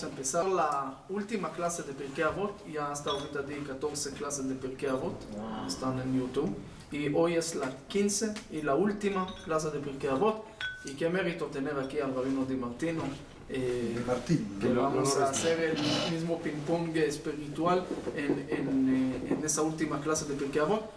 a empezar la última clase de Pirkei Avot. Ya hasta ahorita di 14 clases de Pirkei Avot, están en YouTube. Y hoy es la 15 y la última clase de Pirkei Avot. Y qué mérito tener aquí al Rabino Di Martino. Que vamos a hacer el mismo ping-pong espiritual en esa última clase de Pirkei Avot.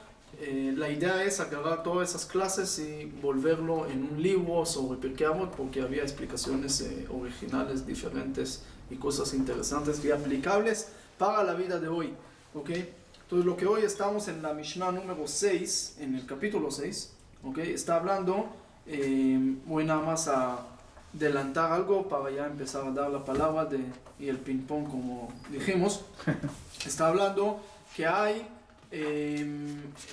La idea es agarrar todas esas clases y volverlo en un libro sobre Pirkei Avot, porque había explicaciones originales, diferentes y cosas interesantes y aplicables para la vida de hoy. ¿Okay? Entonces lo que hoy estamos en la Mishnah número 6, en el capítulo 6, ¿okay? Está hablando, voy nada más a adelantar algo para ya empezar a dar la palabra y el ping pong como dijimos. Está hablando que hay,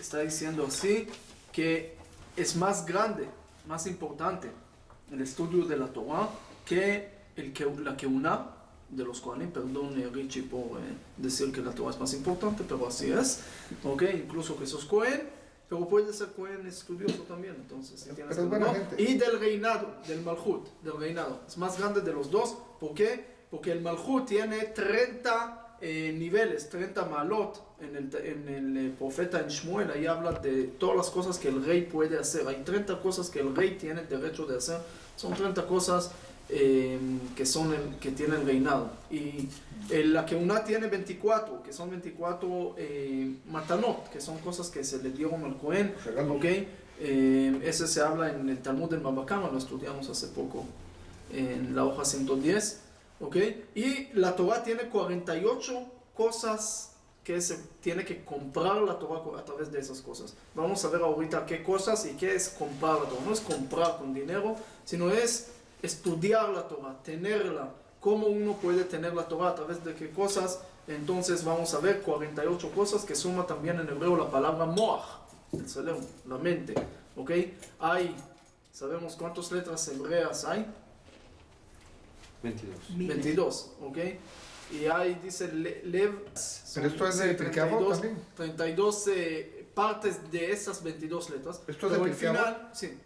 está diciendo así, que es más grande, más importante el estudio de la Torah que la Keuna de los Kohanim. Perdón, Richie, por decir que la Torah es más importante, pero así es. ¿Okay? Incluso que sos Kohen, pero puede ser Kohen estudioso también. Entonces, si tienes y del reinado, del Malchut, del reinado. Es más grande de los dos. ¿Por qué? Porque el Malchut tiene 30 niveles, 30 malot. En el profeta en Shmuel, ahí habla de todas las cosas que el rey puede hacer. Hay 30 cosas que el rey tiene el derecho de hacer. Son 30 cosas que tiene el reinado. Y la Keuná tiene 24, que son 24 matanot, que son cosas que se le dieron al Cohen. ¿Okay? Ese se habla en el Talmud del Baba Kama, lo estudiamos hace poco en la hoja 110. ¿Okay? Y la Torah tiene 48 cosas que se tiene que comprar la Torah a través de esas cosas. Vamos a ver ahorita qué cosas y qué es comprar la Torah. No es comprar con dinero, sino es estudiar la Torah, tenerla. ¿Cómo uno puede tener la Torah? ¿A través de qué cosas? Entonces vamos a ver 48 cosas que suma también en hebreo la palabra moach, el cerebro, la mente. ¿Ok? ¿Sabemos cuántas letras hebreas hay? 22. ¿Ok? Y ahí dice lev. Pero esto es de Pirkei Avot también. 32 partes de esas 22 letras. Esto es de Pirkei Avot. Final, sí.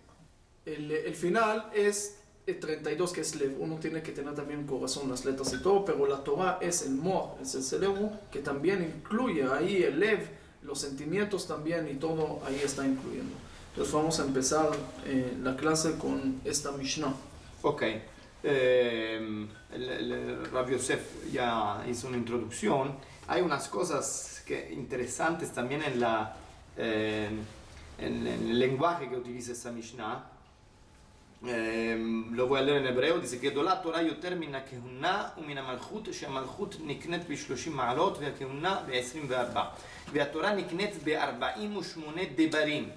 El final es 32, que es lev. Uno tiene que tener también corazón, las letras y todo, pero la Torah es el moach, es el cerebro, que también incluye ahí el lev, los sentimientos también, y todo ahí está incluyendo. Entonces vamos a empezar la clase con esta Mishnah. Ok. El Rabbi Yosef ya hizo una introducción. Hay unas cosas interesantes también en el lenguaje que utiliza esta Mishnah. Lo voy a leer en hebreo. Dice que la Torah yoter min הכהונה ומן המלכות שהמלכות נקנית ב-30 מעלות והכהונה ב-24 והתורה נקנית ב-48 דברים.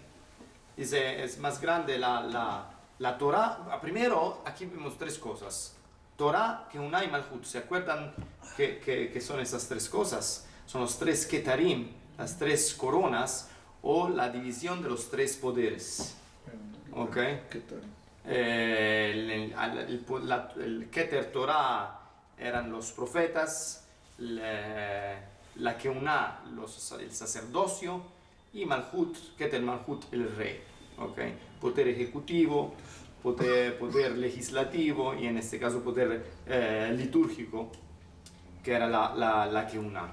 Dice, es más grande la Torah. Primero, aquí vemos tres cosas: Torah, Keuná y Malchut. ¿Se acuerdan que son esas tres cosas? Son los tres Ketarim, las tres coronas, o la división de los tres poderes. ¿Ok? El Keter Torah eran los profetas, la Keuná, el sacerdocio, y Malchut, Keter Malchut, el rey. Okay. Poder ejecutivo, poder legislativo y en este caso poder litúrgico, que era la Keuná.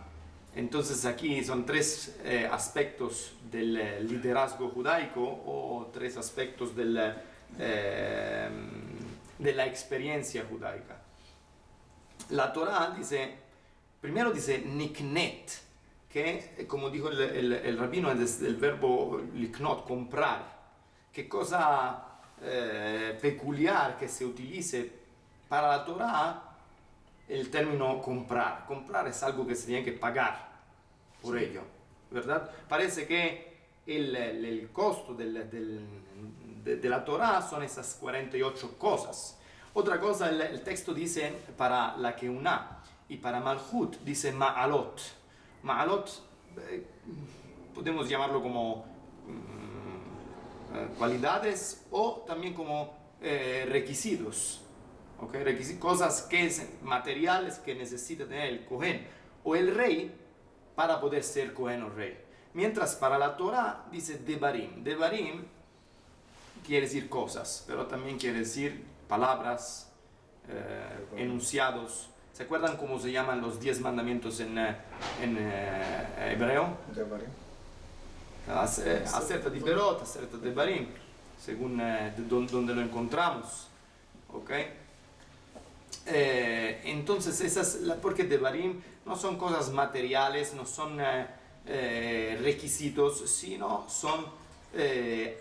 Entonces aquí son tres aspectos del liderazgo judaico, o tres aspectos de la experiencia judaica. La Torah primero dice niknet, que como dijo el rabino, es el verbo liknot, comprar. Qué cosa peculiar que se utilice para la Torah el término comprar. Comprar es algo que se tiene que pagar por ello, ¿verdad? Parece que el costo de la Torah son esas 48 cosas. Otra cosa, el texto dice para la Keuná y para Malchut dice ma'alot. Ma'alot podemos llamarlo como cualidades o también como requisitos, ¿okay? Cosas materiales que necesita tener el Cohen o el rey para poder ser Cohen o rey. Mientras para la Torah dice devarim. Devarim quiere decir cosas, pero también quiere decir palabras, enunciados. ¿Se acuerdan cómo se llaman los 10 mandamientos en hebreo? Devarim. Aseret Diberot, Aseret Devarim, según donde lo encontramos. ¿Ok? Entonces, porque Devarim no son cosas materiales, no son requisitos, sino son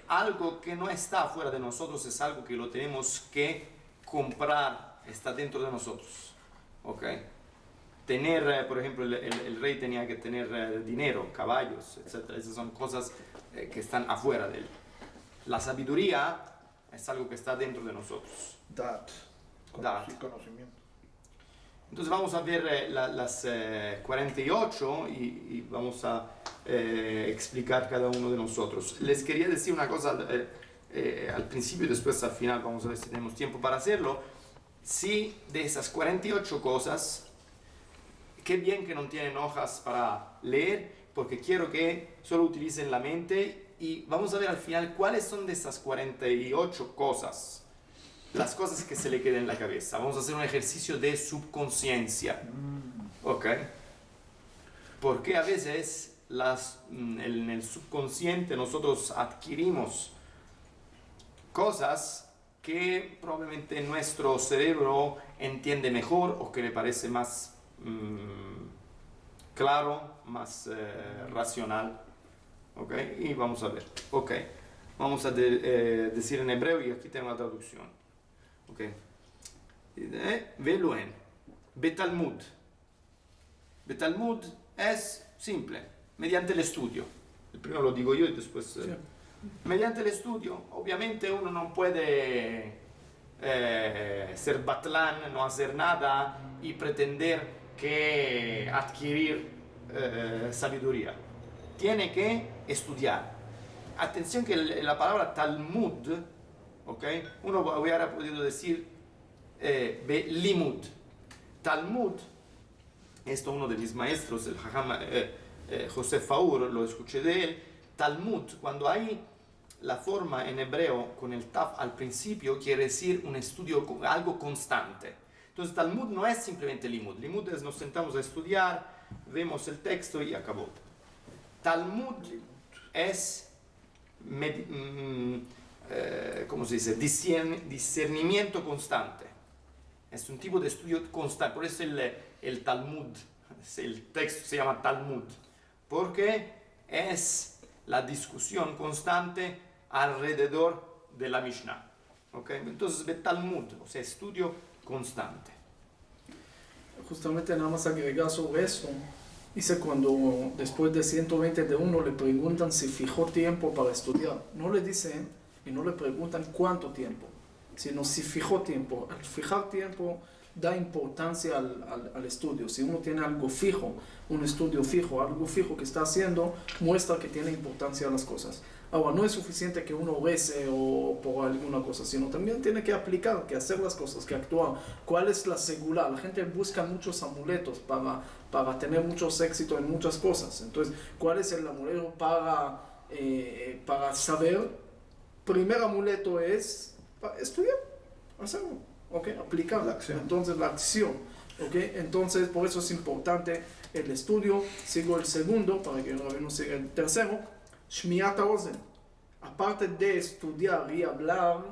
algo que no está fuera de nosotros, es algo que lo tenemos que comprar, está dentro de nosotros. ¿Ok? Tener, por ejemplo, el rey tenía que tener dinero, caballos, etc. Esas son cosas que están afuera de él. La sabiduría es algo que está dentro de nosotros. Dat. Dat. Conocimiento. Entonces vamos a ver las 48 y vamos a explicar cada uno de nosotros. Les quería decir una cosa al principio y después al final, vamos a ver si tenemos tiempo para hacerlo. Si de esas 48 cosas, qué bien que no tienen hojas para leer, porque quiero que solo utilicen la mente y vamos a ver al final cuáles son de esas 48 cosas, las cosas que se le queden en la cabeza. Vamos a hacer un ejercicio de subconsciencia, ¿ok? Porque a veces en el subconsciente nosotros adquirimos cosas que probablemente nuestro cerebro entiende mejor o que le parece más claro, más racional. ¿Ok? Y vamos a ver. ¿Ok? Vamos a decir en hebreo y aquí tengo la traducción. ¿Ok? Veluen. Betalmud. Betalmud es simple, mediante el estudio. El primero lo digo yo y después... Sí. Mediante el estudio, obviamente uno no puede ser batlán, no hacer nada y pretender que adquirir sabiduría. Tiene que estudiar. Atención que la palabra Talmud, ¿okay? Uno hubiera podido decir limud. Talmud, esto uno de mis maestros, el Jajam José Faur, lo escuché de él. Talmud, cuando hay la forma en hebreo con el taf al principio, quiere decir un estudio, algo constante. Entonces Talmud no es simplemente limud. Limud es nos sentamos a estudiar, vemos el texto y acabó. Talmud es, ¿cómo se dice? Discernimiento constante. Es un tipo de estudio constante. Por eso el Talmud, el texto se llama Talmud. Porque es la discusión constante alrededor de la Mishnah. ¿Okay? Entonces, Talmud, o sea, estudio constante. Justamente nada más agregar sobre eso, dice cuando después de 120 de uno le preguntan si fijó tiempo para estudiar, no le dicen y no le preguntan cuánto tiempo, sino si fijó tiempo. Al fijar tiempo da importancia al estudio. Si uno tiene algo fijo, un estudio fijo, algo fijo que está haciendo, muestra que tiene importancia a las cosas. Ahora, no es suficiente que uno rece o por alguna cosa, sino también tiene que aplicar, que hacer las cosas, que actuar. ¿Cuál es la segura? La gente busca muchos amuletos para tener muchos éxitos en muchas cosas. Entonces, ¿cuál es el amuleto para saber? Primer amuleto es estudiar, hacerlo. ¿Ok? Aplicar. La acción. Entonces, la acción. ¿Ok? Entonces, por eso es importante el estudio. Sigo el segundo, para que el rabino siga el tercero. Shmiat haozen. Aparte de estudiar y hablar,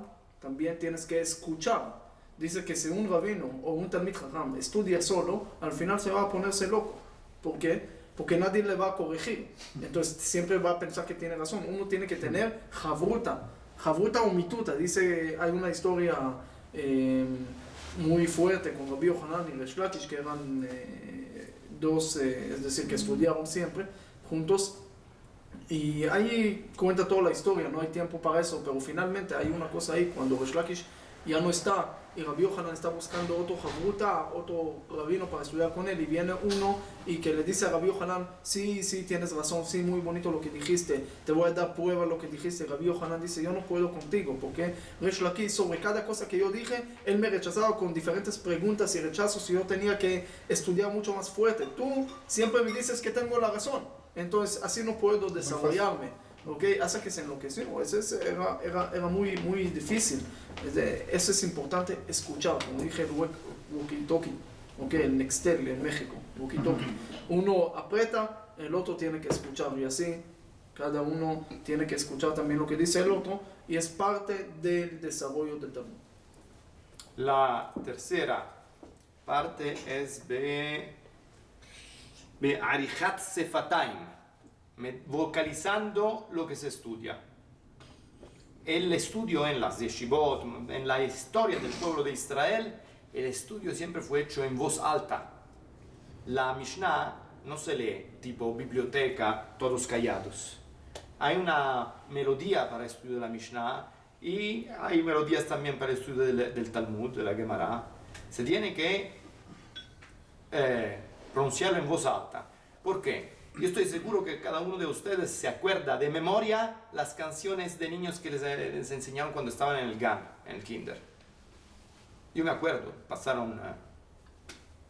también tienes que escuchar. Dice que si un rabino o un talmid jajam estudia solo, al final se va a ponerse loco. ¿Por qué? Porque nadie le va a corregir. Entonces, siempre va a pensar que tiene razón. Uno tiene que tener javruta. Javruta o mituta. Dice, hay una historia muy fuerte con Rabbi Yohanan y Resh Lakish, que eran dos, es decir, que estudiaron siempre juntos, y ahí cuenta toda la historia, no hay tiempo para eso, pero finalmente hay una cosa ahí, cuando Resh Lakish ya no está y Rabbi Yohanan está buscando otro javruta, otro rabino para estudiar con él, y viene uno y que le dice a Rabbi Yohanan, sí, tienes razón, sí, muy bonito lo que dijiste, te voy a dar prueba de lo que dijiste. Rabbi Yohanan dice, yo no puedo contigo, porque Resh Lakish, sobre cada cosa que yo dije, él me rechazaba con diferentes preguntas y rechazos, y yo tenía que estudiar mucho más fuerte. Tú siempre me dices que tengo la razón, entonces así no puedo desarrollarme. ¿Okay? Hasta que se enloqueció. Eso era muy difícil. Eso es importante escuchar, como dije, el walkie-talkie. ¿ok? El Nextel en México, walkie-talkie. Uno aprieta, el otro tiene que escuchar y así cada uno tiene que escuchar también lo que dice el otro y es parte del desarrollo del Talmud. La tercera parte es Arichat Sefataim, vocalizando lo que se estudia. El estudio en las yeshivot, en la historia del pueblo de Israel, el estudio siempre fue hecho en voz alta. La Mishnah no se lee tipo biblioteca, todos callados. Hay una melodía para el estudio de la Mishnah y hay melodías también para el estudio del Talmud, de la Gemara. Se tiene que pronunciarlo en voz alta. ¿Por qué? Yo estoy seguro que cada uno de ustedes se acuerda de memoria las canciones de niños que les enseñaron cuando estaban en el GAN, en el kinder. Yo me acuerdo, pasaron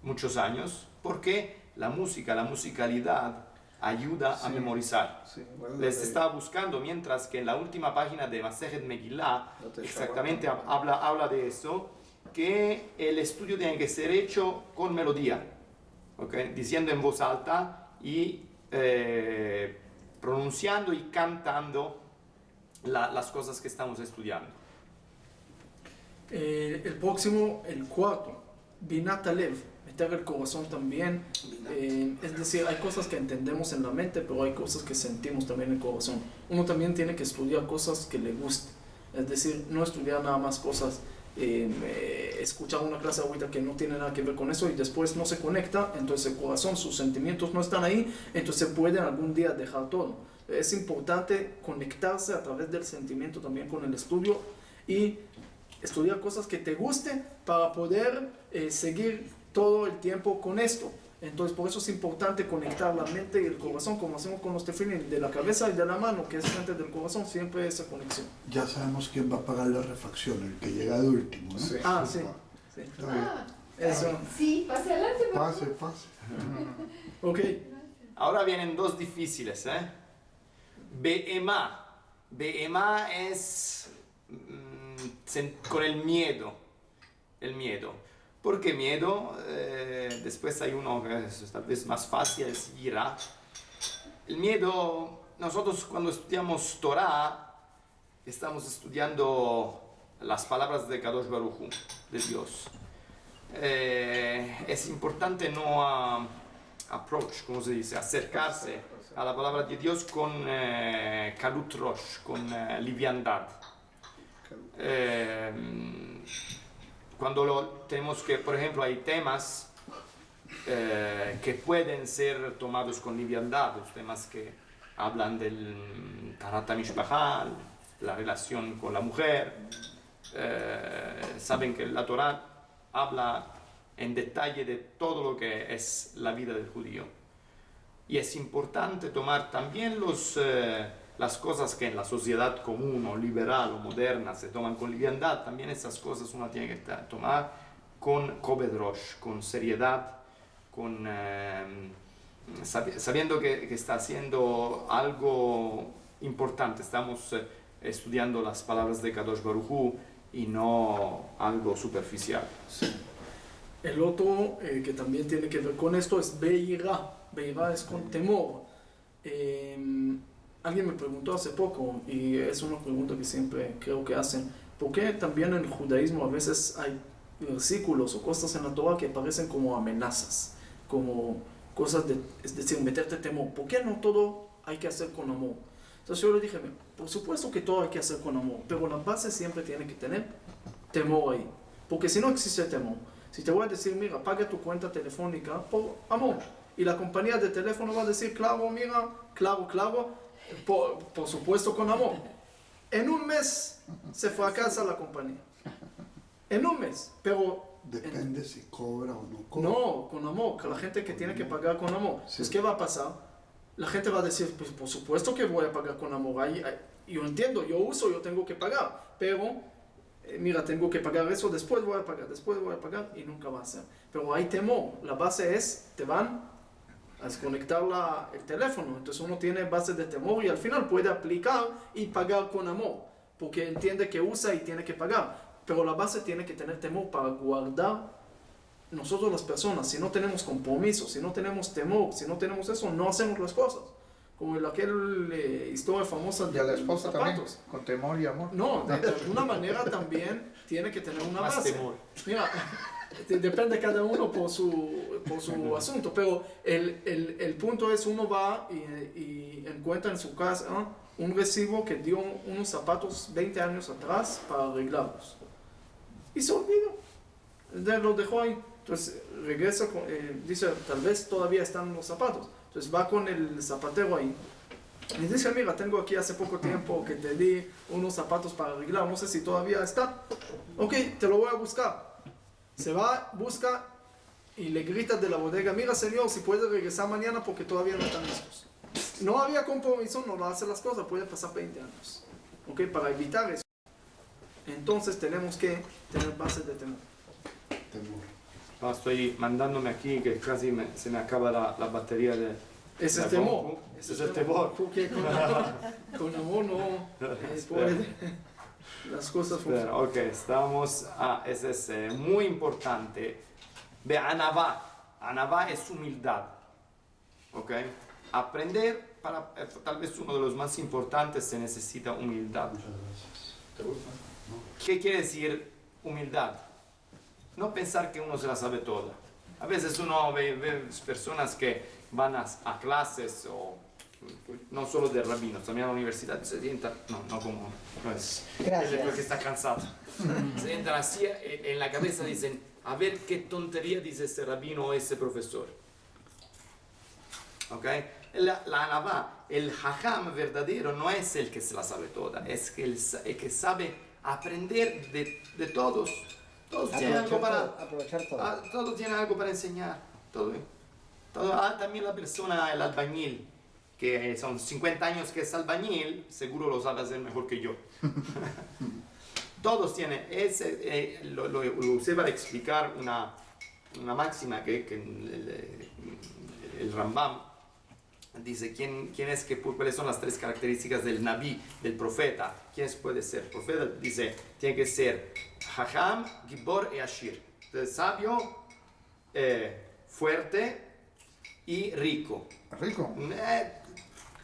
muchos años, porque la música, la musicalidad ayuda a memorizar. Sí, bueno, Les estaba buscando, mientras que en la última página de Masejet Megillah, exactamente habla de eso, que el estudio tiene que ser hecho con melodía, ¿okay? Diciendo en voz alta y pronunciando y cantando las cosas que estamos estudiando. El próximo, el cuarto, Binat Alev, meter el corazón también. Es decir, hay cosas que entendemos en la mente, pero hay cosas que sentimos también en el corazón. Uno también tiene que estudiar cosas que le gusten. Es decir, no estudiar nada más cosas, escuchar una clase ahorita que no tiene nada que ver con eso y después no se conecta, entonces el corazón, sus sentimientos no están ahí, entonces pueden algún día dejar todo. Es importante conectarse a través del sentimiento también con el estudio y estudiar cosas que te gusten para poder seguir todo el tiempo con esto. Entonces por eso es importante conectar la mente y el corazón, como hacemos con los tefilín, de la cabeza y de la mano, que es frente del corazón, siempre esa conexión. Ya sabemos quién va a pagar la refacción, el que llega de último, ¿no? Sí. Ah, sí. Sí. Está bien. Eso. Sí, pase adelante. por favor. Pase. Ok. Ahora vienen dos difíciles, ¿eh? Be'emá. Be'emá es con el miedo. El miedo. ¿Por qué miedo? Después hay uno que es tal vez más fácil, es ira. El miedo, nosotros cuando estudiamos Torah, estamos estudiando las palabras de Kadosh Baruj Hu, de Dios. Es importante no ¿cómo se dice? Acercarse a la palabra de Dios con kalut rosh, con liviandad. Cuando tenemos que, por ejemplo, hay temas que pueden ser tomados con liviandad, los temas que hablan del Tarat HaMishpachá, la relación con la mujer. Saben que la Torah habla en detalle de todo lo que es la vida del judío. Y es importante tomar también las cosas que en la sociedad común o liberal o moderna se toman con liviandad, también esas cosas uno tiene que tomar con kobed rosh, con seriedad, sabiendo que está haciendo algo importante. Estamos estudiando las palabras de Kadosh Baruj Hu y no algo superficial. Sí. El otro que también tiene que ver con esto es Beirá. Beirá es con temor. Alguien me preguntó hace poco, y es una pregunta que siempre creo que hacen, ¿por qué también en el judaísmo a veces hay versículos o cosas en la Torah que parecen como amenazas, como cosas es decir, meterte temor? ¿Por qué no todo hay que hacer con amor? Entonces yo le dije, por supuesto que todo hay que hacer con amor, pero la base siempre tiene que tener temor ahí, porque si no existe temor, si te voy a decir, mira, paga tu cuenta telefónica por amor, y la compañía de teléfono va a decir, claro, mira, claro, por supuesto con amor. En un mes se fracasa la compañía. En un mes, pero... Depende si cobra o no cobra. No, con amor, que la gente que tiene que pagar con amor. Sí. Pues, ¿qué va a pasar? La gente va a decir, pues por supuesto que voy a pagar con amor. Yo entiendo, yo tengo que pagar, pero mira, tengo que pagar eso, después voy a pagar y nunca va a ser. Pero hay temor, la base es, te van a desconectar el teléfono, entonces uno tiene base de temor y al final puede aplicar y pagar con amor, porque entiende que usa y tiene que pagar, pero la base tiene que tener temor para guardar nosotros las personas, si no tenemos compromiso, si no tenemos temor, si no tenemos eso, no hacemos las cosas. Como aquella historia famosa Y a la de los esposa también, zapatos. con temor y amor. No, de alguna manera también tiene que tener una Más base. temor. Mira, depende cada uno por su asunto, pero el punto es uno va y encuentra en su casa un recibo que dio unos zapatos 20 años atrás para arreglarlos. Y se olvidó. Lo dejó ahí. Entonces regresa, dice, tal vez todavía están los zapatos. Entonces va con el zapatero ahí. Y dice, mira, tengo aquí hace poco tiempo que te di unos zapatos para arreglar, no sé si todavía está. Ok, te lo voy a buscar. Se va, busca y le grita de la bodega, mira señor, si puede regresar mañana porque todavía no están listos. No había compromiso, no lo hace las cosas, puede pasar 20 años. Ok, para evitar eso. Entonces tenemos que tener bases de temor. Temor. No, estoy mandándome aquí que casi se me acaba la batería de... Ese la es temor. compu. Ese es el temor. Porque con amor no puede las cosas funcionan. Pero, ok, estamos ese es muy importante. Ve, Anavá. Anavá es humildad. Ok. Aprender, tal vez uno de los más importantes, se necesita humildad. ¿Qué quiere decir humildad? No pensar que uno se la sabe toda. A veces uno ve personas que van a clases, o no solo de rabinos, también a la universidad, se sientan, no como, no es, Gracias. porque está cansado. Se sientan así, en la cabeza dicen, a ver qué tontería dice ese rabino o ese profesor. ¿Ok? La anavá, el jajam verdadero no es el que se la sabe toda, es el que sabe aprender de todos. Todos tienen algo Aprovechar todo. todos tienen algo para enseñar. También la persona, el albañil, que son 50 años que es albañil, seguro lo sabe hacer mejor que yo. Todos tienen, lo usé para explicar una máxima que el Rambam dice, ¿cuáles son las tres características del Naví, del profeta? ¿Quién puede ser? Profeta dice, tiene que ser Hajam, Gibor y Ashir. Entonces, sabio, fuerte y rico. Rico.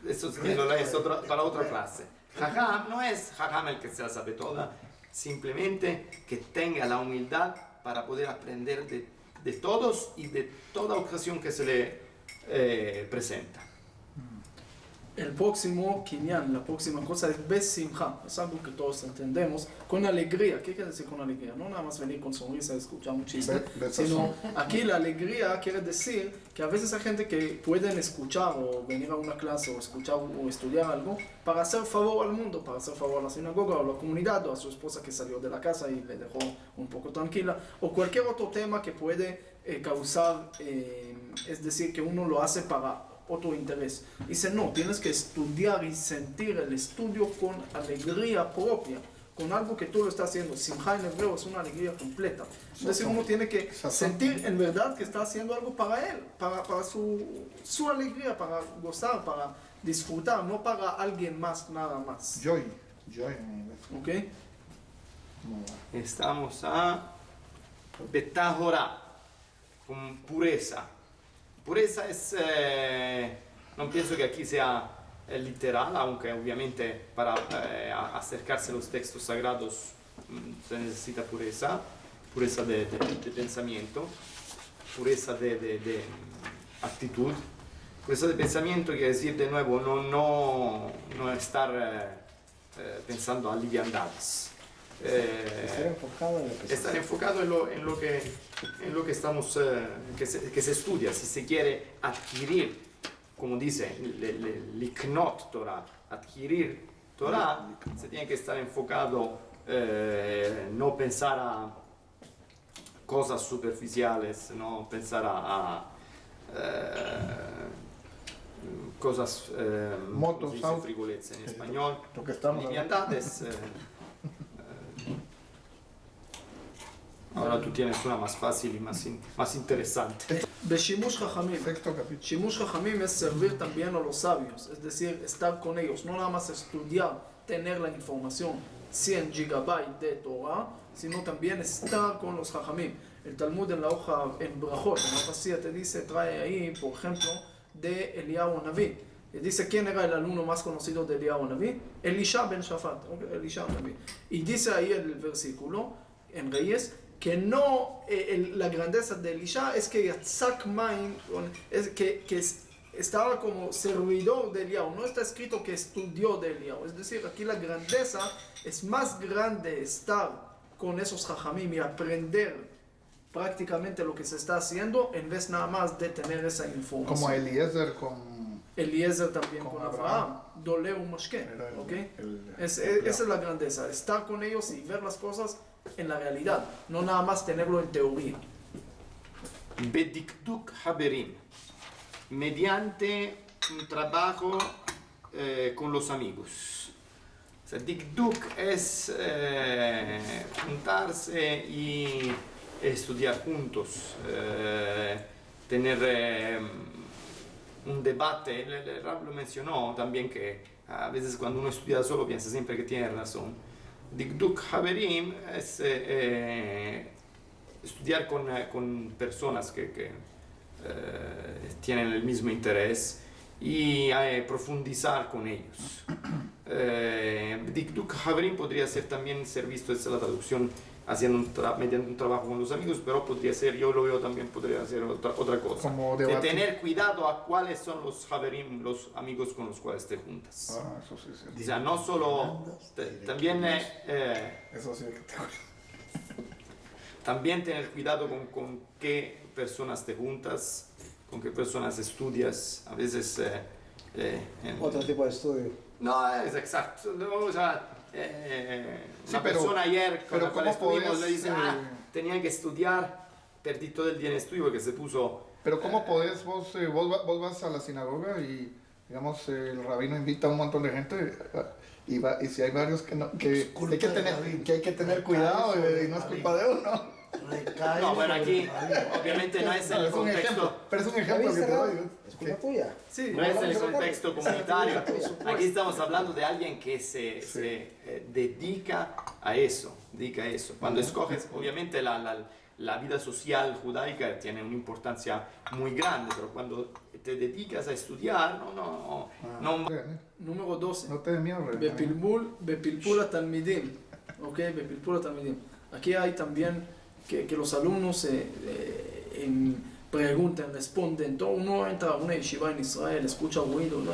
Eso es para otra clase. Jajam no es Jajam el que se la sabe toda, simplemente que tenga la humildad para poder aprender de todos y de toda ocasión que se le presenta. El próximo Kinyan, la próxima cosa es Besimcha, es algo que todos entendemos, con alegría. ¿Qué quiere decir con alegría? No nada más venir con sonrisa y escuchar un chiste, sino aquí la alegría quiere decir que a veces hay gente que pueden escuchar o venir a una clase o escuchar o estudiar algo para hacer favor al mundo, para hacer favor a la sinagoga o a la comunidad o a su esposa que salió de la casa y le dejó un poco tranquila, o cualquier otro tema que puede causar, es decir, que uno lo hace para otro interés. Dice, no, tienes que estudiar y sentir el estudio con alegría propia, con algo que tú lo estás haciendo. Simcha en hebreo es una alegría completa. Es decir, uno tiene que sentir en verdad que está haciendo algo para él, para su alegría, para gozar, para disfrutar, no para alguien más, nada más. Joy. ¿Ok? Estamos a Betahora, con pureza. Pureza es, no pienso que aquí sea literal, aunque obviamente para acercarse a los textos sagrados se necesita pureza de pensamiento, pureza de actitud. Pureza de pensamiento quiere decir de nuevo no estar pensando a liviandades. Estar enfocado en lo que se Estar enfocado en lo que estamos, que se estudia. Si se quiere adquirir, como dice, liknot Torah, adquirir Torah, se tiene que estar enfocado, no pensar a cosas superficiales, no pensar a cosas, Motos, ¿cómo se dice autos. frivolezza en español? Lo que estamos Liviandades. Ahora tú tienes una más fácil y más interesante. Beshimush Jajamim. Sexto capítulo. Shimush Jajamim es servir también a los sabios, es decir, estar con ellos, no nada más estudiar, tener la información, 100 GB de Torah, sino también estar con los Jajamim. El Talmud en la hoja, en Brajot, en la vacía, te dice, trae ahí, por ejemplo, de Eliyahu Naví. Dice, ¿quién era el alumno más conocido de Eliyahu Naví? Elisha ben Shafat, Elisha Naví. Y dice ahí el versículo, en Reyes, que no, la grandeza de Elisha es que Yatzak Main, es que estaba como servidor de Eliyahu, no está escrito que estudió de Eliyahu. Es decir, aquí la grandeza es más grande estar con esos jajamim y aprender prácticamente lo que se está haciendo en vez nada más de tener esa información. Como Eliezer con... Eliezer también con Abraham. Abraham, Doleu Moshke, ¿ok? Esa es la grandeza, estar con ellos y ver las cosas en la realidad, no nada más tenerlo en teoría. Bedikduk Haberim, mediante un trabajo con los amigos. O sea, Dikduk es juntarse y estudiar juntos, tener un debate. El Rab lo mencionó también, que a veces cuando uno estudia solo piensa siempre que tiene razón. Dikduk Haberim es estudiar con personas que tienen el mismo interés y profundizar con ellos. Dikduk Haverim podría ser también ser visto, esta es la traducción, mediante un trabajo con los amigos, pero podría ser, yo lo veo también, podría ser otra cosa. Como De debatir. tener cuidado a cuáles son los Haverim, los amigos con los cuales te juntas. Ah, eso sí, sí. O sea, no solo, también Eso sí que te... también tener cuidado con qué personas te juntas, con qué personas estudias. A veces... Otro tipo de estudio. No, es exacto. No, o sea, Sí, una pero- persona ayer con pero la cual ¿cómo estuvimos podés, le dice, tenía que estudiar, perdí todo el día en estudio porque se puso... Pero ¿cómo podés vos vas a la sinagoga y, digamos, el rabino invita a un montón de gente y si hay varios que no, que culpa hay que del tener, rabino. que hay que tener cuidado y no es culpa de uno. Recae No, bueno, sobre aquí el rabino. obviamente no es en el Es un ejemplo, contexto... pero es un ¿Ya ejemplo que viste, te Rab? doy. Es culpa tuya. Sí, No es en el Vamos a contexto tratar. comunitario. Por supuesto. Aquí estamos hablando de alguien que se dedica a eso, Cuando escoges, obviamente la vida social judaica tiene una importancia muy grande, pero cuando te dedicas a estudiar, no. número 12. No te dé miedo, Bepilpul Talmidim. Ok, Bepilpul Talmidim. Aquí hay también que los alumnos preguntan, responden. Todo uno entra a una yeshiva en Israel, escucha ruido, ¿no?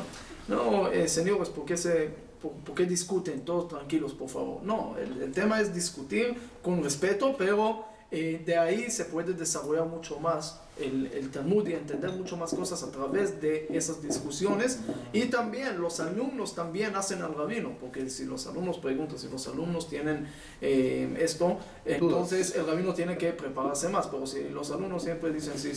No, señores, ¿por qué discuten? Todos tranquilos, por favor. No, el tema es discutir con respeto, pero de ahí se puede desarrollar mucho más el Talmud y entender mucho más cosas a través de esas discusiones. Y también los alumnos también hacen al rabino, porque si los alumnos preguntan, si los alumnos tienen esto, entonces el rabino tiene que prepararse más. Pero si los alumnos siempre dicen sí,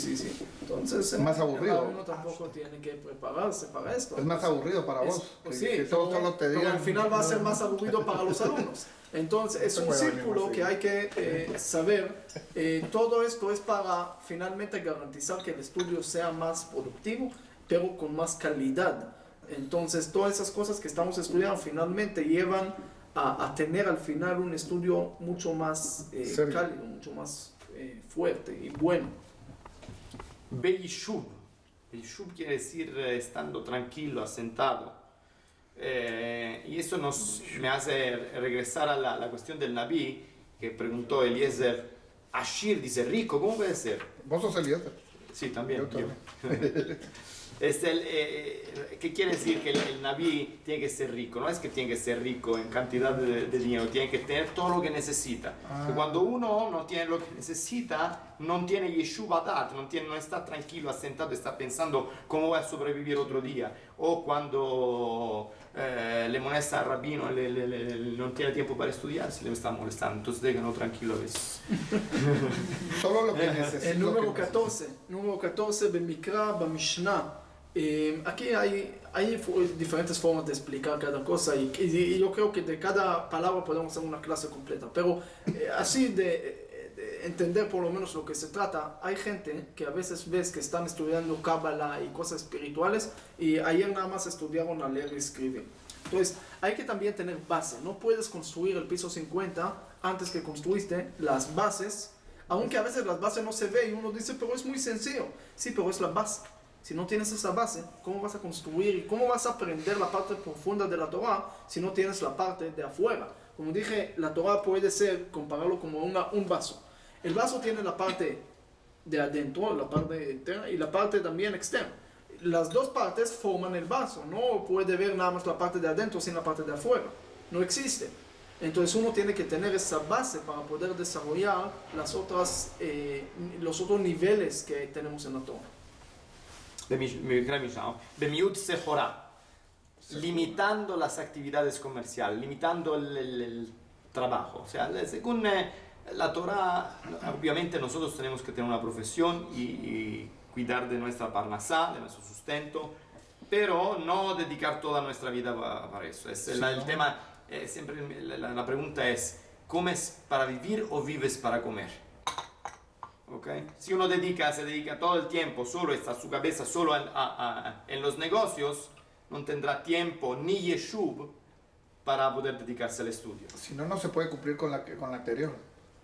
entonces Es más aburrido. el rabino tampoco tiene que prepararse para esto. Es más aburrido para Es- vos. pues que sí, todos solo te pero digan. al final va a ser más aburrido para los alumnos. Entonces es un círculo que hay que saber. Todo esto es para finalmente garantizar que el estudio sea más productivo, pero con más calidad. Entonces todas esas cosas que estamos estudiando finalmente llevan a tener al final un estudio mucho más Serio. cálido, mucho más fuerte y bueno. Beishub. Beishub quiere decir estando tranquilo, asentado. Y eso me hace regresar a la cuestión del Naví, que preguntó Eliezer. Ashir dice rico, ¿cómo puede ser? Vos sos Eliezer. Sí, también. Yo también. ¿Qué quiere decir? Que el Naví tiene que ser rico. No es que tiene que ser rico en cantidad de dinero, tiene que tener todo lo que necesita. Que cuando uno no tiene lo que necesita, no tiene Yeshuva Dat, no está tranquilo, asentado, está pensando cómo voy a sobrevivir otro día. O cuando le molesta al rabino, no tiene tiempo para estudiar, si le está molestando. Entonces déjenlo tranquilo a veces. Solo lo que necesito. El número 14, Bemikra, Bamishnah. Aquí hay diferentes formas de explicar cada cosa y yo creo que de cada palabra podemos hacer una clase completa, pero así de entender por lo menos lo que se trata, hay gente que a veces ves que están estudiando Kabbalah y cosas espirituales y ayer nada más estudiaron a leer y escribir. Entonces hay que también tener base, no puedes construir el piso 50 antes que construiste las bases Aunque a veces las bases no se ve y uno dice, pero es muy sencillo. Sí, pero es la base. Si no tienes esa base, ¿cómo vas a construir y cómo vas a aprender la parte profunda de la Torah si no tienes la parte de afuera? Como dije, la Torah puede ser, compararlo como un vaso. El vaso tiene la parte de adentro, la parte interna y la parte también externa. Las dos partes forman el vaso. No puede ver nada más la parte de adentro sin la parte de afuera. No existe. Entonces uno tiene que tener esa base para poder desarrollar los otros niveles que tenemos en la Torah. Bemiut Sehorá, limitando las actividades comerciales, limitando el trabajo. O sea, según la Torah, obviamente nosotros tenemos que tener una profesión y cuidar de nuestra parnasá, de nuestro sustento, pero no dedicar toda nuestra vida para eso. El tema, siempre la pregunta es, ¿comes para vivir o vives para comer? Okay. Si uno se dedica todo el tiempo, solo está su cabeza solo en los negocios, no tendrá tiempo ni yeshub para poder dedicarse al estudio. Si no, no se puede cumplir con la anterior,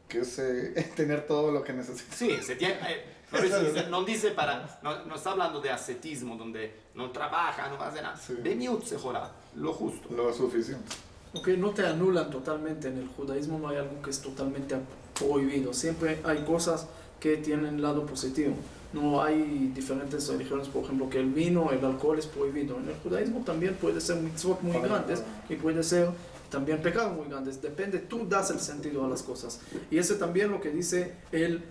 que es tener todo lo que necesita. Sí, no está hablando de ascetismo, donde no trabaja, no hace nada. Sí. Bemiut Sehorá, lo justo. Lo suficiente. Ok, no te anulan totalmente. En el judaísmo no hay algo que es totalmente prohibido. Siempre hay cosas que tienen lado positivo. No hay diferentes religiones, por ejemplo, que el vino, el alcohol es prohibido. En el judaísmo también puede ser mitzvot muy grandes y puede ser también pecados muy grandes. Depende, tú das el sentido a las cosas. Y ese también lo que dice el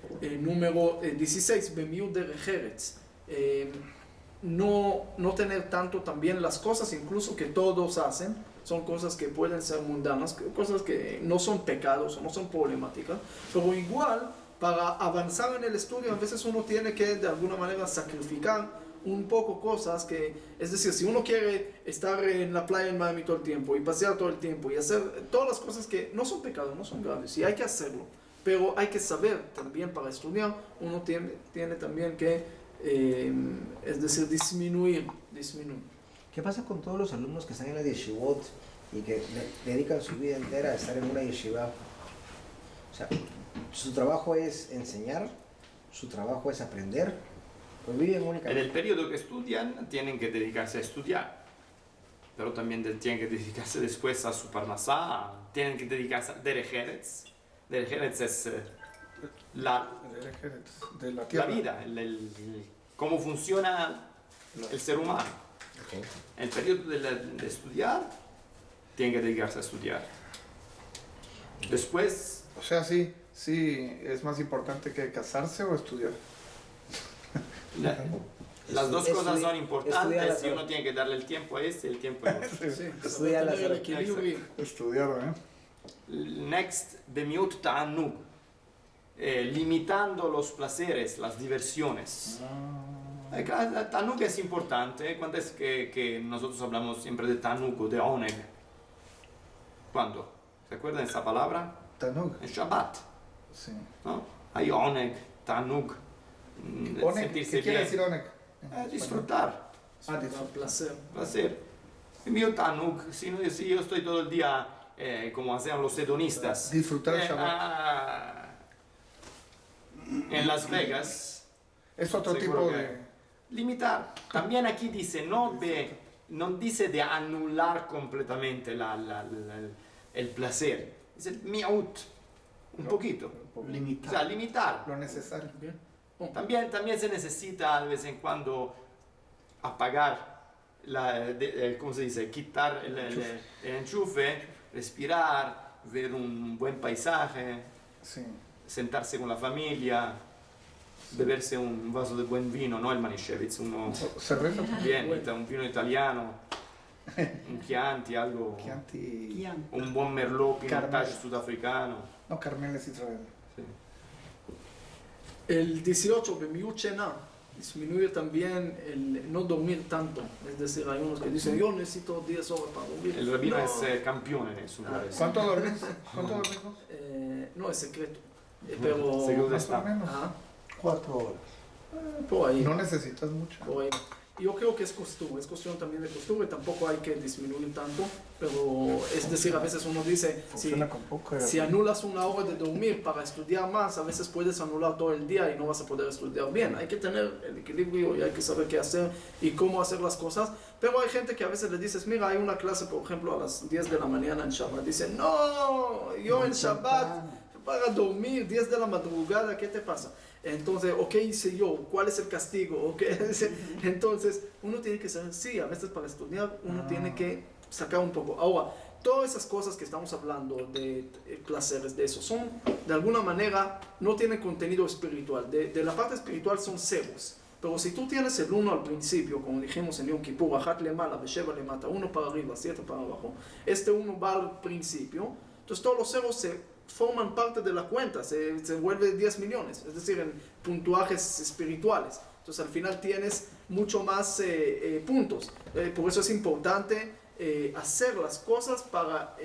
número 16, Bemiut de Rejeretz. No tener tanto también las cosas, incluso que todos hacen, son cosas que pueden ser mundanas, cosas que no son pecados o no son problemáticas, pero igual para avanzar en el estudio a veces uno tiene que de alguna manera sacrificar un poco cosas que, es decir, si uno quiere estar en la playa en Miami todo el tiempo y pasear todo el tiempo y hacer todas las cosas que no son pecados, no son graves, y hay que hacerlo, pero hay que saber también para estudiar, uno tiene también que, es decir, disminuir. ¿Qué pasa con todos los alumnos que están en la yeshivot y que dedican su vida entera a estar en una yeshiva? O sea, su trabajo es enseñar, su trabajo es aprender, pues viven En únicamente. el periodo que estudian, tienen que dedicarse a estudiar, pero también tienen que dedicarse después a su parnasá, tienen que dedicarse a Derech Eretz. Derech Eretz es la De la tierra. vida, cómo funciona el ser humano. Okay. En el periodo de estudiar, tienen que dedicarse a estudiar. Después, O sea, sí, es más importante que casarse o estudiar. las dos cosas son Estudiar importantes la y uno tiene que darle el tiempo a este y el tiempo a otro. Sí, Estudia saber las tener el equilibrio. Estudiar, Next, Bemiut Ta'anug, limitando los placeres, las diversiones. Ta'anug es importante. ¿Cuándo es que nosotros hablamos siempre de Ta'anug o de Oneg? ¿Cuándo? ¿Se acuerdan de esa palabra? Tanug. En Shabbat, Sí. ¿no? Hay Oneg, Ta'anug, Oneg, sentirse ¿qué quiere bien. decir Oneg? Disfrutar, Placer. placer. Bemiut Ta'anug, si yo estoy todo el día como hacían los hedonistas. Disfrutar Shabbat. En Las Vegas. Es otro Seguro tipo que- de... Limitar. También aquí dice, no dice de anular completamente el placer. Dice mi'ut, un poquito. O sea, Limitar. limitar. lo necesario. Bien. También se necesita de vez en cuando apagar, ¿cómo se dice? Quitar el enchufe, respirar, ver un buen paisaje, Sí. sentarse con la familia, beberse un vaso de buen vino, no el Manischewitz, uno Cerveza. bien, un vino italiano, un Chianti, algo, Chianti. un buen Merlot Carmel. Pinotage sudafricano. No, Carmel es Israel. Sí. El 18, Bemiut Shena, disminuye también el no dormir tanto. Es decir, hay unos que dicen, yo necesito 10 horas para dormir. El rabino No, es campeón en eso. parece. ¿Cuánto dormís? ¿Cuánto dormís vos? no es secreto. Pero... Secreto de Más o Estado. menos. Ajá, 4 horas. por ahí. No necesitas mucho. Por ahí. Yo creo que es costumbre, es cuestión también de costumbre, tampoco hay que disminuir tanto, pero es decir, a veces uno dice, Funciona con poco. si anulas una hora de dormir para estudiar más, a veces puedes anular todo el día y no vas a poder estudiar bien. Hay que tener el equilibrio y hay que saber qué hacer y cómo hacer las cosas, pero hay gente que a veces le dices, mira, hay una clase, por ejemplo, a las 10 de la mañana en Shabbat, dicen, no, yo en Shabbat para dormir 10 de la madrugada, ¿qué te pasa? Entonces, ¿qué hice yo? ¿Cuál es el castigo? Entonces, uno tiene que saber, sí, a veces para estudiar uno tiene que sacar un poco. Ahora, todas esas cosas que estamos hablando de placeres, de eso, son, de alguna manera, no tienen contenido espiritual. De la parte espiritual son ceros. Pero si tú tienes el 1 al principio, como dijimos en Yom Kippur, Achat lemala, Besheva lemata, 1 para arriba, 7 para abajo, este 1 va al principio, entonces todos los ceros se forman parte de la cuenta, se vuelve 10 millones, es decir, en puntuajes espirituales. Entonces al final tienes mucho más puntos. Por eso es importante hacer las cosas para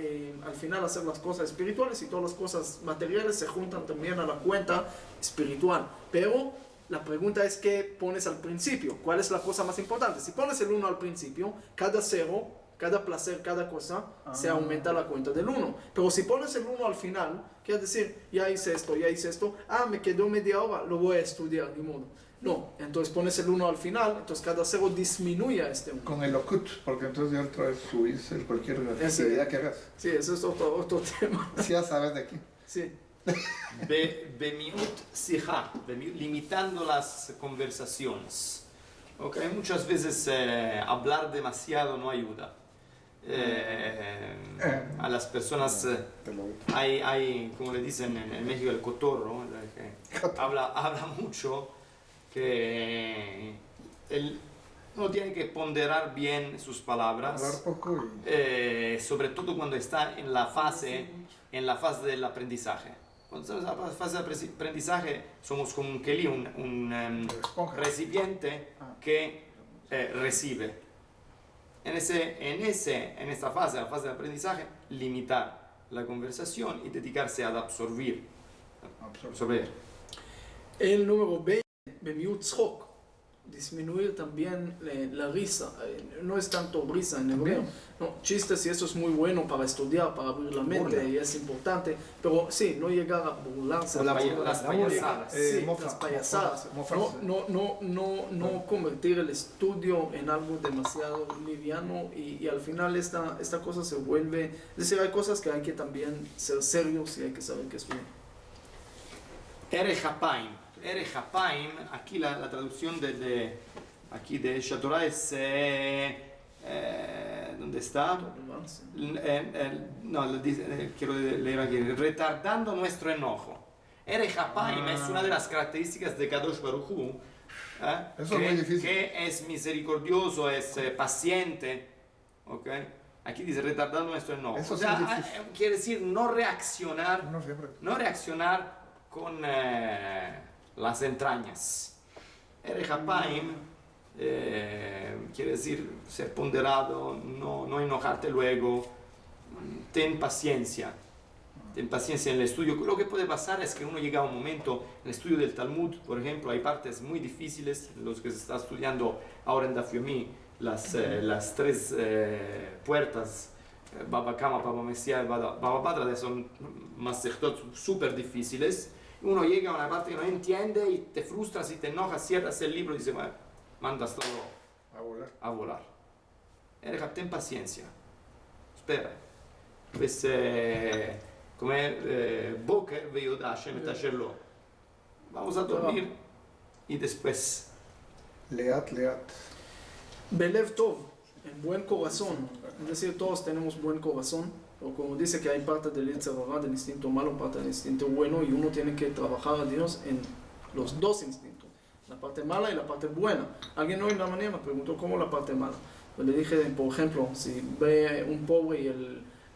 al final hacer las cosas espirituales, y todas las cosas materiales se juntan también a la cuenta espiritual. Pero la pregunta es ¿qué pones al principio? ¿Cuál es la cosa más importante? Si pones el 1 al principio, cada cero, cada placer, cada cosa, se aumenta la cuenta del 1. Pero si pones el 1 al final, quiere decir, ya hice esto, me quedó media hora, lo voy a estudiar, ni modo. No, entonces pones el 1 al final, entonces cada cero disminuye a este 1. Con el okut, porque entonces ya otra vez subís en cualquier actividad que hagas. Sí, eso es otro tema. Sí, ya sabes de aquí. Sí. Bemiut sija, limitando las conversaciones. Okay, muchas veces hablar demasiado no ayuda. A las personas hay, como le dicen en México, el cotorro, que habla mucho, que uno tiene que ponderar bien sus palabras, Hablar poco sobre todo cuando está en la fase del aprendizaje. Cuando estamos en la fase de aprendizaje somos como un keli, un recipiente que recibe. En esta fase, la fase de aprendizaje, limitar la conversación y dedicarse a absorber. El número 20, Bemiut Tzchok, disminuir también la risa. No es tanto risa en hebreo, no, chistes, y eso es muy bueno para estudiar, para abrir la mente, y es importante, pero sí, no llegar a burlarse. Las payasadas. Sí, las payasadas. No convertir el estudio en algo demasiado liviano, y al final esta cosa se vuelve, es decir, hay cosas que hay que también ser serios y hay que saber qué estudiar. Erech Hapaim, aquí la traducción aquí de Shatorah es ¿dónde está? Quiero leer aquí, retardando nuestro enojo. Erech Hapaim es una de las características de Kadosh Baruch Hu, Eso es muy difícil. que es misericordioso, es paciente, ¿okay? Aquí dice retardando nuestro enojo. Eso O sí sea, es difícil. quiere decir no reaccionar No reaccionar con las entrañas. Erech Hapaim quiere decir ser ponderado, no enojarte luego, ten paciencia en el estudio. Lo que puede pasar es que uno llega a un momento, en el estudio del Talmud, por ejemplo, hay partes muy difíciles, los que se está estudiando ahora en Daf Yomi, las tres puertas, Baba Kama, Baba Mesia y Baba Batra, son masechtot súper difíciles. Uno llega a una parte que no entiende y te frustras y te enojas, cierras el libro y dices, bueno, mandas todo a volar. Ten paciencia, espera. Pues, como Boker veyodá Hashem et asherlo. Vamos a dormir y después. Leat. Belev Tov, en buen corazón, es decir, todos tenemos buen corazón, o como dice que hay parte del Yetzer Hara, del instinto malo, parte del instinto bueno, y uno tiene que trabajar a Dios en los dos instintos, la parte mala y la parte buena. Alguien hoy en la mañana me preguntó cómo la parte mala. Pues le dije, por ejemplo, si ve un pobre y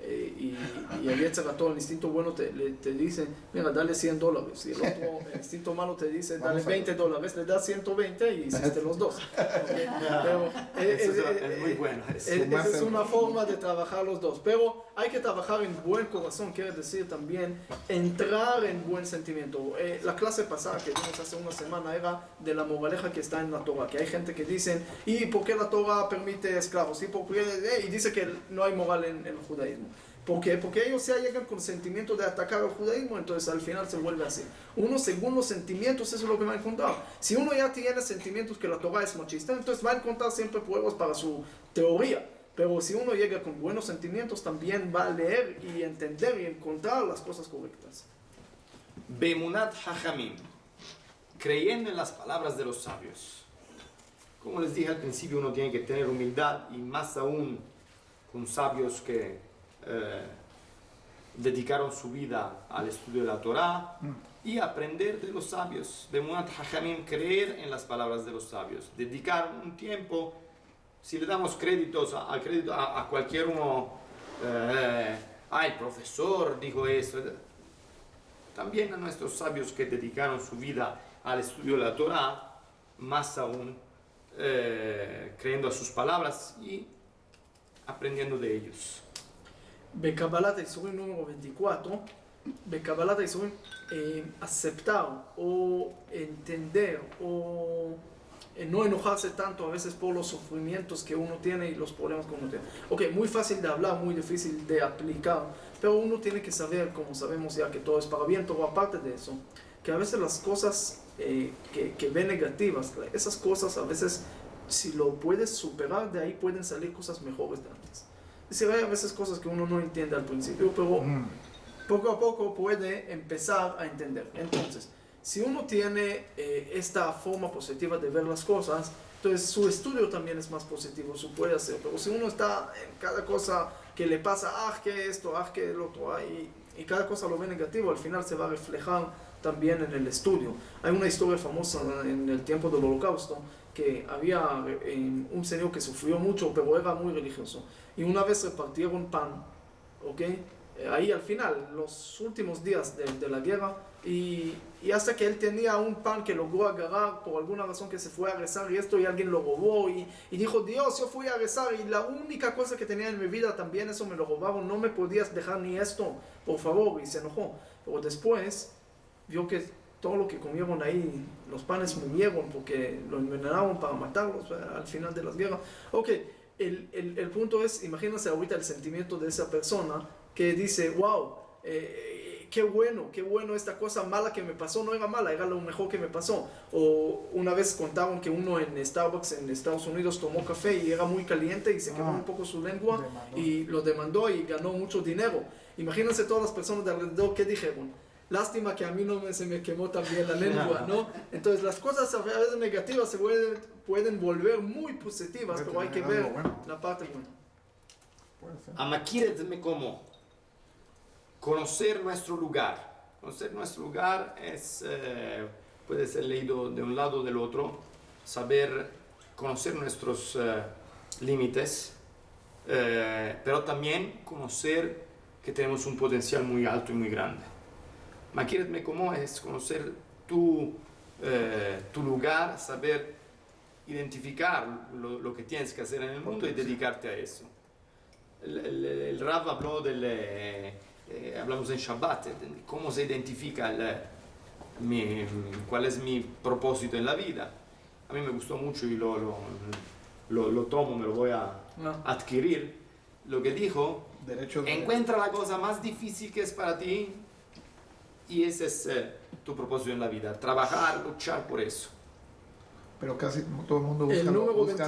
y el Yetzer Hara, el instinto bueno te dice, mira, dale $100. Y el otro, el instinto malo te dice, dale $20, le das 120 y hiciste los dos. ¿Okay? Pero, es muy bueno. esa es una forma de trabajar los dos. Pero hay que trabajar en buen corazón, quiere decir también entrar en buen sentimiento. La clase pasada que vimos hace una semana era de la moraleja que está en la Torah, que hay gente que dice, ¿y por qué la Torah permite esclavos? Y dice que no hay moral en el judaísmo. ¿Por qué? Porque ellos ya llegan con sentimiento de atacar al judaísmo, entonces al final se vuelve así. Uno según los sentimientos, eso es lo que va a encontrar. Si uno ya tiene sentimientos que la Torah es machista, entonces va a encontrar siempre pruebas para su teoría. Pero si uno llega con buenos sentimientos, también va a leer y entender y encontrar las cosas correctas. Bemunat Hajamim, creyendo en las palabras de los sabios. Como les dije al principio, uno tiene que tener humildad y más aún con sabios que dedicaron su vida al estudio de la Torá y aprender de los sabios. Bemunat Hajamim, creer en las palabras de los sabios, dedicar un tiempo. Si le damos créditos a cualquier uno, el profesor dijo eso, también a nuestros sabios que dedicaron su vida al estudio de la Torá, más aún creyendo a sus palabras y aprendiendo de ellos. Bekabalat Isurim número 24, Bekabalat Isurim, aceptar o entender o no enojarse tanto a veces por los sufrimientos que uno tiene y los problemas que uno tiene. Ok, muy fácil de hablar, muy difícil de aplicar, pero uno tiene que saber, como sabemos ya que todo es para bien, pero aparte de eso, que a veces las cosas que ven negativas, esas cosas a veces si lo puedes superar, de ahí pueden salir cosas mejores de antes. Es decir, hay a veces cosas que uno no entiende al principio, pero poco a poco puede empezar a entender. Entonces, si uno tiene esta forma positiva de ver las cosas, entonces su estudio también es más positivo, eso puede hacer. Pero si uno está en cada cosa que le pasa, que esto, que el otro, y cada cosa lo ve negativo, al final se va a reflejar también en el estudio. Hay una historia famosa en el tiempo del Holocausto, que había un señor que sufrió mucho, pero era muy religioso. Y una vez repartieron pan, ¿ok? Ahí al final, los últimos días de la guerra, y hasta que él tenía un pan que logró agarrar por alguna razón que se fue a rezar y esto, y alguien lo robó, y dijo, Dios, yo fui a rezar y la única cosa que tenía en mi vida también eso me lo robaron, no me podías dejar ni esto, por favor, y se enojó. Pero después vio que todo lo que comieron ahí, los panes murieron porque lo envenenaron para matarlos al final de las guerras. Ok, el punto es, imagínense ahorita el sentimiento de esa persona que dice, wow, qué bueno, esta cosa mala que me pasó no era mala, era lo mejor que me pasó. O una vez contaron que uno en Starbucks en Estados Unidos tomó café y era muy caliente y se quemó un poco su lengua y lo demandó y ganó mucho dinero. Imagínense todas las personas de alrededor que dijeron, lástima que a mí no se me quemó también la lengua, ¿no? Entonces las cosas a veces negativas se pueden volver muy positivas, pero hay que ver la parte buena. Amakiret me como conocer nuestro lugar. Conocer nuestro lugar es, puede ser leído de un lado o del otro, saber conocer nuestros límites, pero también conocer que tenemos un potencial muy alto y muy grande. Makiret me como es conocer tu lugar, saber identificar lo que tienes que hacer en el mundo y dedicarte a eso. El Rav habló hablamos en Shabbat, de cómo se identifica cuál es mi propósito en la vida. A mí me gustó mucho y lo tomo, me lo voy a adquirir. Lo que dijo, encuentra la cosa más difícil que es para ti y ese es tu propósito en la vida, trabajar, luchar por eso. Pero casi todo el mundo busca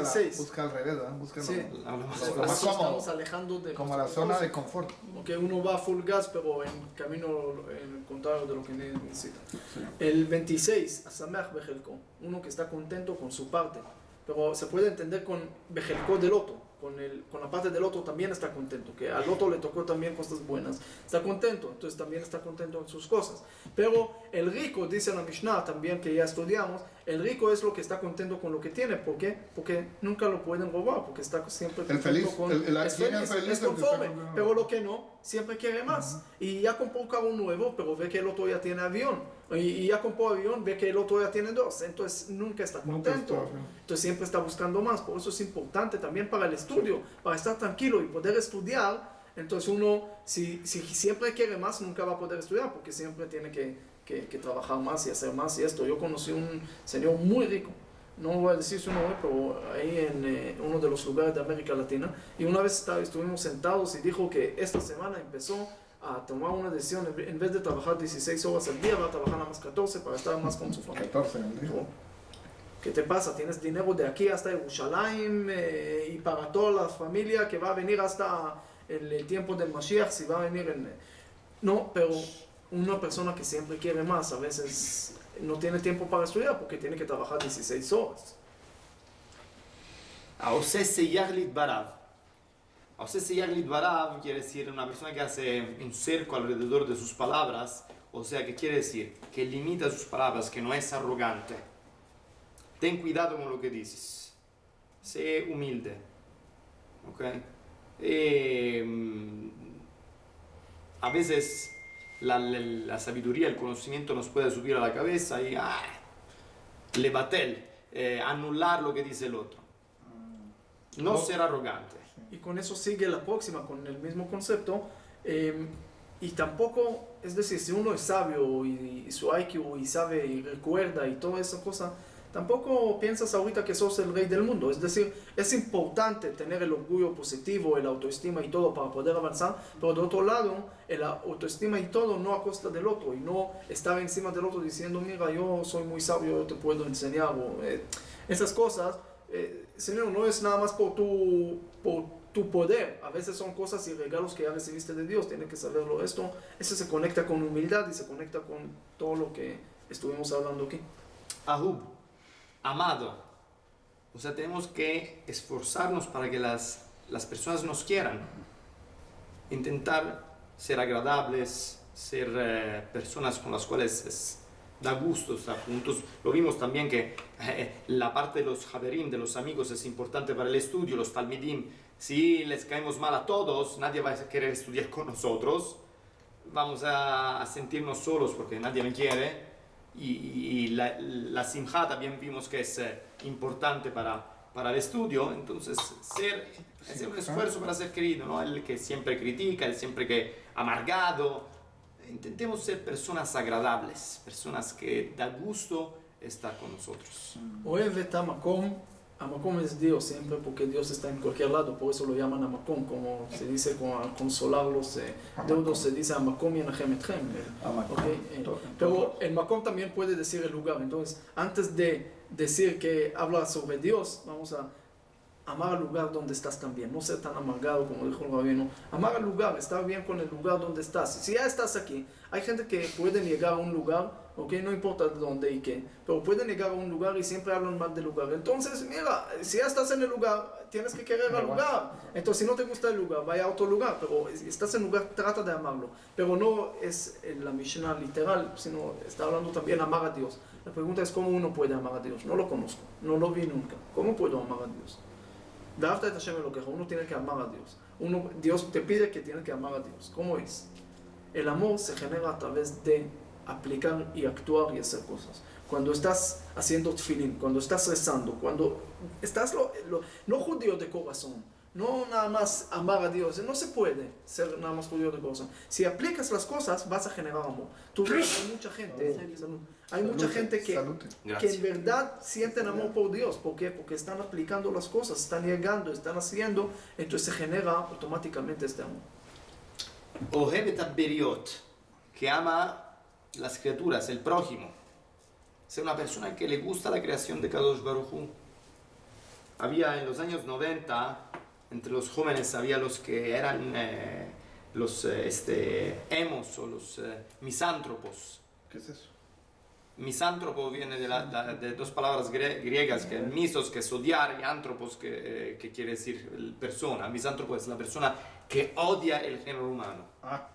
al revés, ¿verdad? Busca sí. lo más cómodo. Estamos alejando de como la zona de confort. Porque uno va full gas, pero en camino en contrario de lo que necesita. Sí. El 26, Asameach Bejelko, uno que está contento con su parte, pero se puede entender con Bejelko del otro, con la parte del otro también está contento, que al otro le tocó también cosas buenas, está contento, entonces también está contento en sus cosas. Pero el rico, dice la Mishnah también que ya estudiamos, el rico es lo que está contento con lo que tiene. ¿Por qué? Porque nunca lo pueden robar, porque está siempre El feliz, con, es conforme, pero lo que no, siempre quiere más. Y ya compró un carro nuevo, pero ve que el otro ya tiene avión. Y ya compró avión, ve que el otro ya tiene dos. Entonces nunca está contento. Entonces siempre está buscando más. Por eso es importante también para el estudio, para estar tranquilo y poder estudiar. Entonces uno, si siempre quiere más, nunca va a poder estudiar, porque siempre tiene que trabajar más y hacer más y esto. Yo conocí un señor muy rico, no voy a decir su nombre, pero ahí en uno de los lugares de América Latina, y una vez estuvimos sentados y dijo que esta semana empezó a tomar una decisión, en vez de trabajar 16 horas al día, va a trabajar nada más 14 para estar más con su familia. 14, dijo. ¿Qué te pasa? Tienes dinero de aquí hasta Jerusalén y para toda la familia que va a venir hasta el tiempo del Mashiach, si va a venir en... No, pero una persona que siempre quiere más, a veces no tiene tiempo para estudiar porque tiene que trabajar 16 horas. העושה סייג לדבריו. העושה סייג לדבריו quiere decir una persona que hace un cerco alrededor de sus palabras, o sea, que quiere decir que limita sus palabras, que no es arrogante. Ten cuidado con lo que dices. Sé humilde. ¿Ok? A veces la sabiduría, el conocimiento nos puede subir a la cabeza y levatel, anular lo que dice el otro. No ser arrogante. Y con eso sigue la próxima, con el mismo concepto. Y tampoco, es decir, si uno es sabio y su IQ y sabe y recuerda y toda esa cosa, tampoco piensas ahorita que sos el rey del mundo. Es decir, es importante tener el orgullo positivo, el autoestima y todo para poder avanzar, pero de otro lado, el autoestima y todo no a costa del otro y no estar encima del otro diciendo, mira, yo soy muy sabio, yo te puedo enseñar. Esas cosas, Señor, no es nada más por tu poder. A veces son cosas y regalos que ya recibiste de Dios, tienes que saberlo. Eso se conecta con humildad y se conecta con todo lo que estuvimos hablando aquí. Ahub, amado. O sea, tenemos que esforzarnos para que las personas nos quieran. Intentar ser agradables, ser personas con las cuales da gusto estar juntos. Lo vimos también que la parte de los haverim, de los amigos, es importante para el estudio, los talmidim. Si les caemos mal a todos, nadie va a querer estudiar con nosotros. Vamos a sentirnos solos porque nadie me quiere. Y la simja también vimos que es importante para el estudio. Entonces, hacer un esfuerzo para ser querido, ¿no? El que siempre critica, el siempre que amargado. Intentemos ser personas agradables, personas que da gusto estar con nosotros. Oevet Amakom, Amakom es Dios siempre porque Dios está en cualquier lado, por eso lo llaman Amakom, como se dice al consolar los deudos, se dice Amakom y Enahem Etchem. Pero el Makom también puede decir el lugar, entonces antes de decir que habla sobre Dios, vamos a amar el lugar donde estás también, no ser tan amargado como dijo el rabino. Amar el lugar, estar bien con el lugar donde estás. Si ya estás aquí, hay gente que puede llegar a un lugar, okay, no importa dónde y qué, pero pueden llegar a un lugar y siempre hablan mal del lugar. Entonces, mira, si ya estás en el lugar, tienes que querer el lugar. Entonces, si no te gusta el lugar, vaya a otro lugar, pero si estás en un lugar, trata de amarlo. Pero no es la Mishnah literal, sino está hablando también de amar a Dios. La pregunta es cómo uno puede amar a Dios. No lo conozco, no lo vi nunca. ¿Cómo puedo amar a Dios? Uno tiene que amar a Dios. Dios te pide que tienes que amar a Dios. ¿Cómo es? El amor se genera a través de aplicar y actuar y hacer cosas. Cuando estás haciendo tefilín, cuando estás rezando, cuando estás no judío de corazón, no nada más amar a Dios, no se puede ser nada más judío de corazón. Si aplicas las cosas, vas a generar amor. Tú ves, hay mucha gente que en verdad sienten amor por Dios. ¿Por qué? Porque están aplicando las cosas, están llegando, están haciendo, entonces se genera automáticamente este amor. Ohevet Beriot, que ama las criaturas, el prójimo. Es una persona que le gusta la creación de Kadosh Baruj Hu. Había en los años 90, entre los jóvenes, había los que eran los emos o los misántropos. ¿Qué es eso? Misántropo viene de dos palabras griegas, que es misos, que es odiar, y antropos, que quiere decir persona. Misántropo es la persona que odia el género humano. Ah,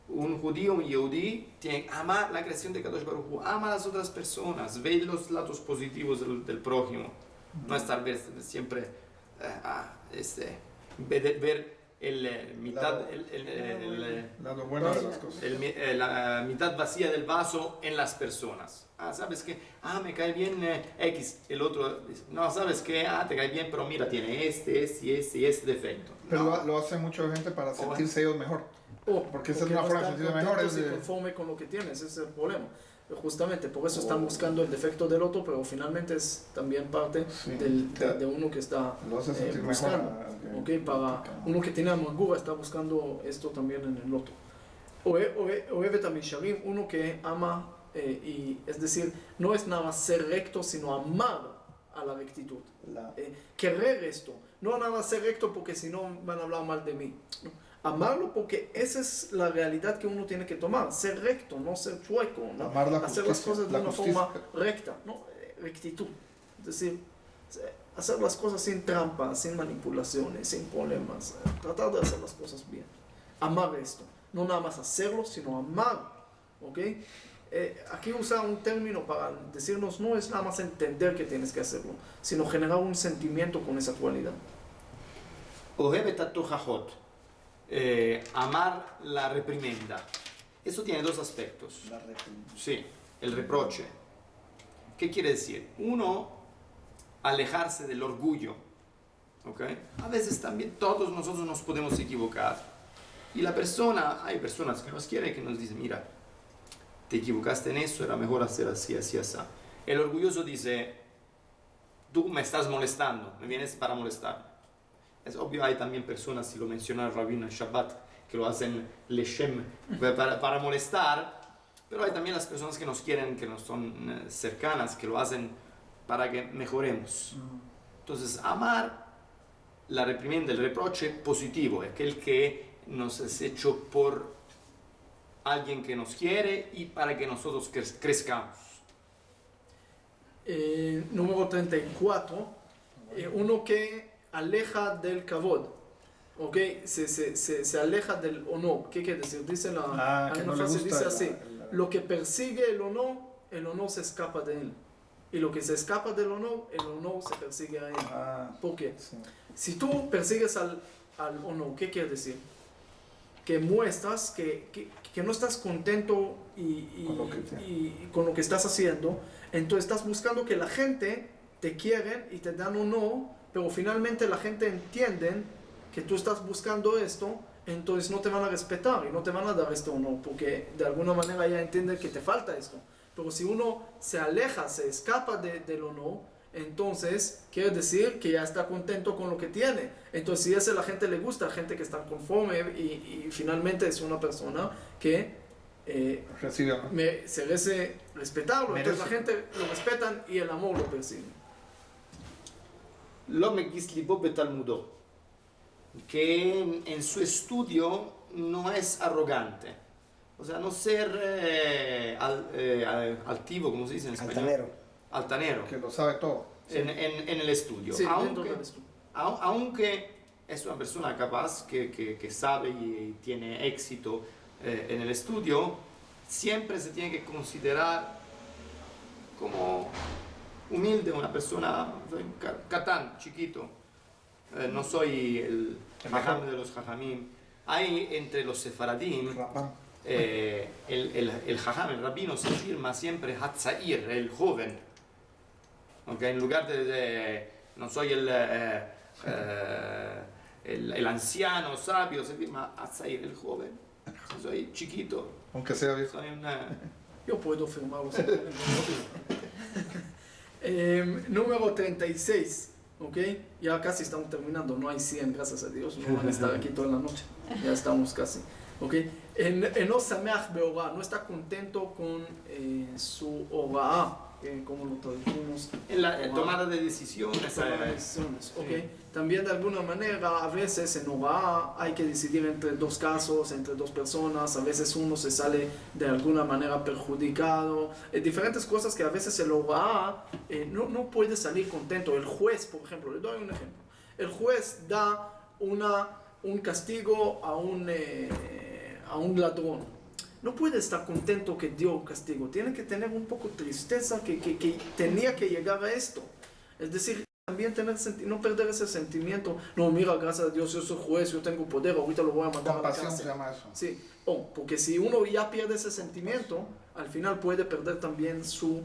Un judío, un yehudí, tiene que amar la creación de Kadosh Baruj Hu, ama a las otras personas, ve los lados positivos del prójimo. No estar siempre, ver lo bueno de las cosas. la mitad vacía del vaso en las personas. ¿Sabes qué? Me cae bien X. El otro dice, no, ¿sabes qué? Te cae bien, pero mira, tiene este defecto. Pero No. lo hace mucha gente para sentirse ellos mejor. Porque esa es porque una no forma de están sentirse mejor. contentos Es y de, conforme con lo que tienes, ese es el problema. Justamente, por eso están buscando el defecto del otro, pero finalmente es también parte Sí. de uno que está lo hace sentir mejor. buscando. Para uno que tiene amargura está buscando esto también en el otro. Ohevet HaMisharim, uno que ama, y es decir, no es nada más ser recto, sino amar a la rectitud. Querer esto, no nada más ser recto porque si no van a hablar mal de mí. No. Amarlo porque esa es la realidad que uno tiene que tomar, ser recto, no ser chueco, ¿no? Amar la Hacer las justicia, cosas de la una justicia. forma recta, ¿no? Rectitud. Es decir, hacer las cosas sin trampas, sin manipulaciones, sin problemas, tratar de hacer las cosas bien. Amar esto, no nada más hacerlo, sino amar, ¿ok? Aquí usa un término para decirnos, no es nada más entender que tienes que hacerlo, sino generar un sentimiento con esa cualidad. Ohevet HaTochachot. Amar la reprimenda. Eso tiene dos aspectos. Sí, el reproche. ¿Qué quiere decir? Uno, alejarse del orgullo. ¿Ok? A veces también todos nosotros nos podemos equivocar. Y hay personas que nos quieren y que nos dicen, mira, te equivocaste en eso, era mejor hacer así, así, así. El orgulloso dice, tú me estás molestando, me vienes para molestar. Es obvio, hay también personas, si lo menciona el rabino en Shabbat, que lo hacen leshem para molestar, pero hay también las personas que nos quieren, que nos son cercanas, que lo hacen para que mejoremos. Entonces, amar la reprimenda, el reproche positivo, aquel que nos es hecho por alguien que nos quiere y para que nosotros crezcamos. Número 34, uno que aleja del kavod, ¿ok? Se aleja del honor. ¿Qué quiere decir? Dice hay que una no le frase gusta dice así, lo que persigue el honor se escapa de él. Y lo que se escapa del honor, el honor se persigue a él. ¿Por qué? Sí. Si tú persigues al honor, ¿qué quiere decir? Que muestras que no estás contento con lo que estás haciendo, entonces estás buscando que la gente te quieren y te dan honor, pero finalmente la gente entiende que tú estás buscando esto, entonces no te van a respetar y no te van a dar este honor, porque de alguna manera ya entienden que te falta esto. Pero si uno se aleja, se escapa del honor, entonces quiere decir que ya está contento con lo que tiene. Entonces si eso a la gente le gusta, gente que está conforme y finalmente es una persona que Recibe, ¿no? se merece respetarlo, entonces la Merece. gente lo respetan y el amor lo persigue. Lo megis libo betalmudo, que en su estudio no es arrogante, o sea, no ser altivo, como se dice en español, altanero, Que lo sabe todo. en el estudio, Sí, dentro del estudio. aunque es una persona capaz que sabe y tiene éxito en el estudio, siempre se tiene que considerar como humilde, una persona, soy catán, chiquito, no soy el jajam de los jajamim. Hay entre los sefaradim, Rabán. el jajam, el rabino, se firma siempre Hatzair, el joven. Okay, en lugar de no soy el anciano sabio, se firma Hatzair, el joven. Soy chiquito, Aunque sea viejo. soy una... Yo puedo firmarlo. Número 36, ¿ok? Ya casi estamos terminando, no hay 100, gracias a Dios, no van a estar aquí toda la noche, ya estamos casi, ¿ok? No sameach beorá, no está contento con su orá, ¿cómo lo traducimos? En la tomada de decisiones. Tomar decisiones, ok. También de alguna manera, a veces en Horaá hay que decidir entre dos casos, entre dos personas, a veces uno se sale de alguna manera perjudicado, diferentes cosas que a veces el Horaá no puede salir contento. El juez, por ejemplo, le doy un ejemplo. El juez da un castigo a un ladrón. No puede estar contento que dio castigo, tiene que tener un poco de tristeza que tenía que llegar a esto. Es decir, también no perder ese sentimiento. No, mira, gracias a Dios, yo soy juez, yo tengo poder, ahorita lo voy a mandar a la Compasión se cárcel. llama eso. Sí, porque si uno ya pierde ese sentimiento, al final puede perder también su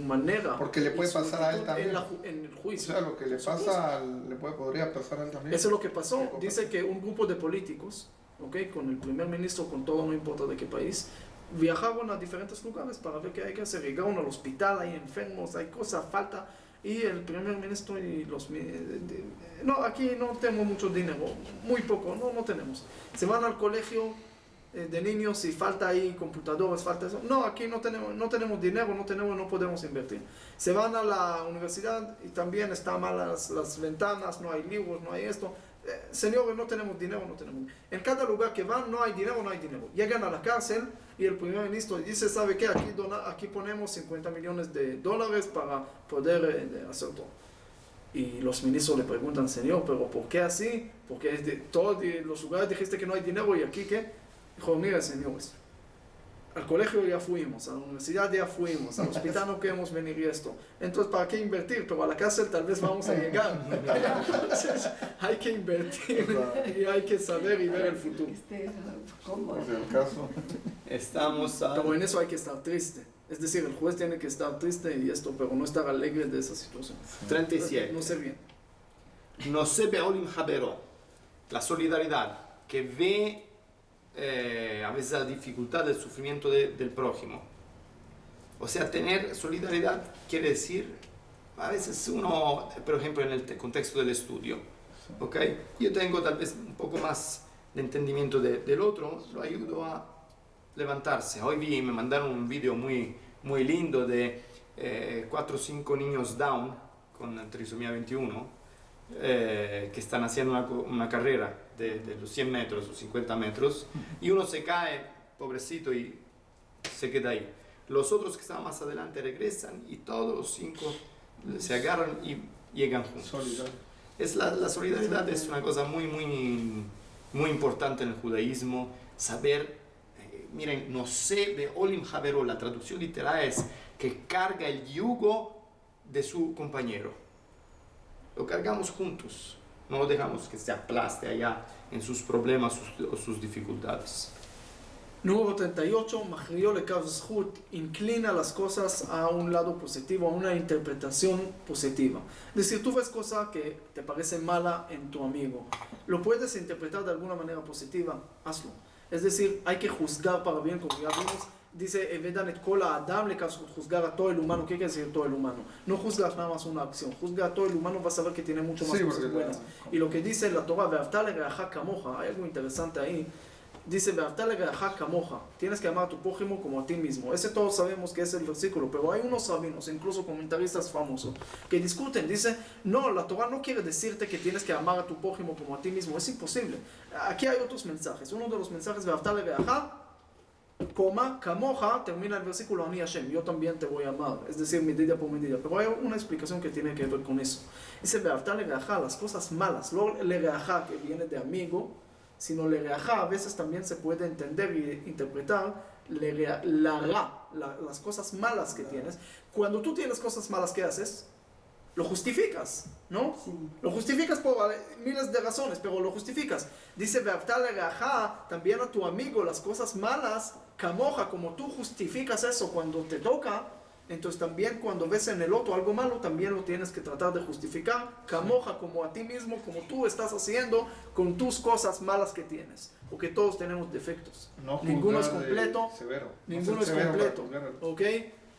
manera. Porque le puede y su pasar a él actitud también. en el O juicio. sea, lo que le pasa, podría pasar a él también. Eso es lo que pasó. Dice que un grupo de políticos, ¿okay? Con el primer ministro, con todo, no importa de qué país, viajaron a diferentes lugares para ver qué hay que hacer. Llegaron al hospital, hay enfermos, hay cosas, falta. Y el primer ministro y no, aquí no tenemos mucho dinero, muy poco, no tenemos. Se van al colegio de niños y falta ahí computadores, falta eso. No, aquí no tenemos dinero, no podemos invertir. Se van a la universidad y también están malas las ventanas, no hay libros, no hay esto. Señores, no tenemos dinero. En cada lugar que van no hay dinero. Llegan a la cárcel y el primer ministro dice, ¿sabe qué? Aquí ponemos $50 millones para poder hacer todo. Y los ministros le preguntan, señor, ¿pero por qué así? Porque de todos los lugares dijiste que no hay dinero y aquí ¿qué? Dijo, mira, señores, al colegio ya fuimos, a la universidad ya fuimos, al hospital no queremos venir y esto. Entonces, ¿para qué invertir? Pero a la cárcel tal vez vamos a llegar. Entonces, hay que invertir y hay que saber y ver el futuro. Por si el caso. Pero en eso hay que estar triste. Es decir, el juez tiene que estar triste y esto, pero no estar alegre de esa situación. 37. No sé bien. No se ve olim habero, la solidaridad que ve a veces la dificultad del sufrimiento del prójimo. O sea, tener solidaridad quiere decir, a veces uno, por ejemplo, en el contexto del estudio, ¿ok? Yo tengo tal vez un poco más de entendimiento del otro, lo ayudo a levantarse. Hoy me mandaron un video muy lindo de 4 o 5 niños Down con trisomía 21 que están haciendo una carrera de los 100 metros o 50 metros y uno se cae, pobrecito, y se queda ahí. Los otros que estaban más adelante regresan y todos los 5 se agarran y llegan juntos. La solidaridad es una cosa muy importante en el judaísmo, saber, miren, no sé, de Olim Havero, la traducción literal es que carga el yugo de su compañero. Lo cargamos juntos, no lo dejamos que se aplaste allá en sus problemas o sus dificultades. Número 38, Mahrio Lekav Zchut, inclina las cosas a un lado positivo, a una interpretación positiva. Es decir, tú ves cosa que te parece mala en tu amigo, lo puedes interpretar de alguna manera positiva, hazlo. Es decir, hay que juzgar para bien, como ya vimos. Dice, Vedan et kol ha'adam lekav zchut, juzgar a todo el humano. ¿Qué quiere decir todo el humano? No juzgas nada más una acción, juzga a todo el humano, vas a ver que tiene mucho más cosas buenas. Y lo que dice la Torah, ve'ahavta lereacha kamoja, hay algo interesante ahí. Dice, ve'ahavta lereacha kamoja, tienes que amar a tu prójimo como a ti mismo. Ese todos sabemos que es el versículo, pero hay unos rabinos, incluso comentaristas famosos, que discuten. Dice, no, la Torah no quiere decirte que tienes que amar a tu prójimo como a ti mismo, es imposible. Aquí hay otros mensajes. Uno de los mensajes, ve'ahavta lereacha kamoja, termina el versículo Ani Hashem, yo también te voy a amar, es decir, medida por medida. Pero hay una explicación que tiene que ver con eso. Dice, ve'ahavta lereacha, las cosas malas, no lereacha que viene de amigo, sino lereacha a veces también se puede entender y interpretar las cosas malas que tienes. Cuando tú tienes cosas malas, ¿qué haces? Lo justificas, ¿no? Sí. Lo justificas por miles de razones, pero lo justificas. Dice, ve'ahavta lereacha, también a tu amigo, las cosas malas, kamoja, como tú justificas eso cuando te toca, entonces también cuando ves en el otro algo malo, también lo tienes que tratar de justificar, kamoja, como a ti mismo, como tú estás haciendo con tus cosas malas que tienes, porque todos tenemos defectos. No, ninguno es completo, severo. ninguno es completo, ¿ok?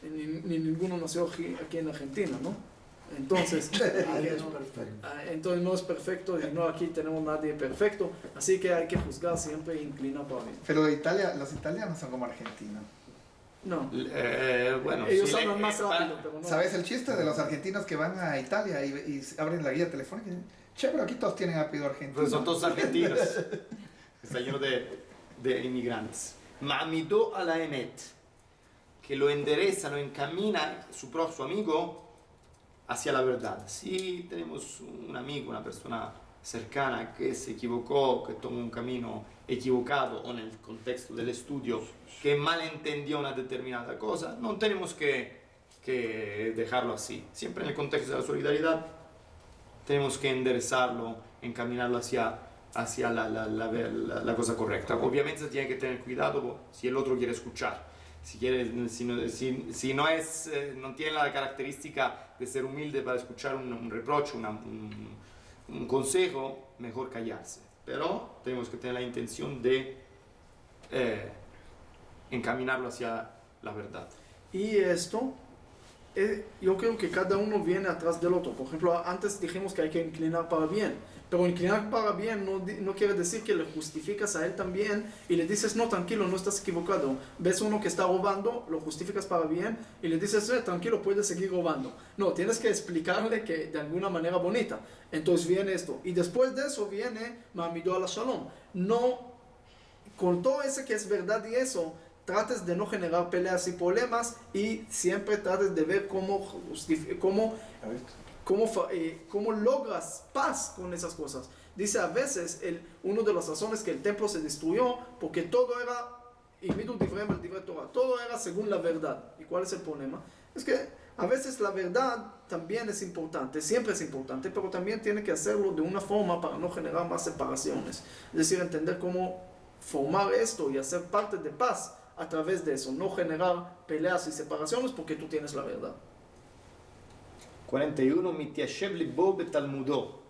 Ni ninguno nació aquí en Argentina, ¿no? Entonces, entonces no es perfecto y no aquí tenemos nadie perfecto, así que hay que juzgar siempre e inclinar para bien. Pero de Italia, los italianos son como Argentina. No. Bueno, Ellos sí, hablan más rápido, pero no. ¿Sabes el chiste de los argentinos que van a Italia y abren la guía telefónica y dicen, che, pero aquí todos tienen apellido argentino? Pues son todos argentinos. Está lleno de inmigrantes. Ma'amidó a la emet, que lo endereza, lo encamina su amigo hacia la verdad. Si tenemos un amigo, una persona cercana que se equivocó, que tomó un camino equivocado o en el contexto del estudio, que malentendió una determinada cosa, no tenemos que dejarlo así. Siempre en el contexto de la solidaridad tenemos que enderezarlo, encaminarlo hacia la cosa correcta. Obviamente se tiene que tener cuidado si el otro quiere escuchar. Si no tiene la característica de ser humilde para escuchar un reproche, un consejo, mejor callarse. Pero tenemos que tener la intención de encaminarlo hacia la verdad. Y esto, yo creo que cada uno viene atrás del otro. Por ejemplo, antes dijimos que hay que inclinar para bien, pero inclinar para bien no quiere decir que le justificas a él también y le dices, no, tranquilo, no estás equivocado. Ves uno que está robando, lo justificas para bien y le dices, tranquilo, puedes seguir robando. No, tienes que explicarle que de alguna manera bonita. Entonces viene esto. Y después de eso viene Ma'amidó a la Shalom. No, con todo ese que es verdad y eso, trates de no generar peleas y problemas y siempre trates de ver cómo logras paz con esas cosas. Dice a veces, uno de las razones que el templo se destruyó, porque todo era, todo era según la verdad. ¿Y cuál es el problema? Es que a veces la verdad también es importante, siempre es importante, pero también tiene que hacerlo de una forma para no generar más separaciones. Es decir, entender cómo formar esto y hacer parte de paz a través de eso, no generar peleas y separaciones porque tú tienes la verdad. 41. Mitiashev libo betalmudó.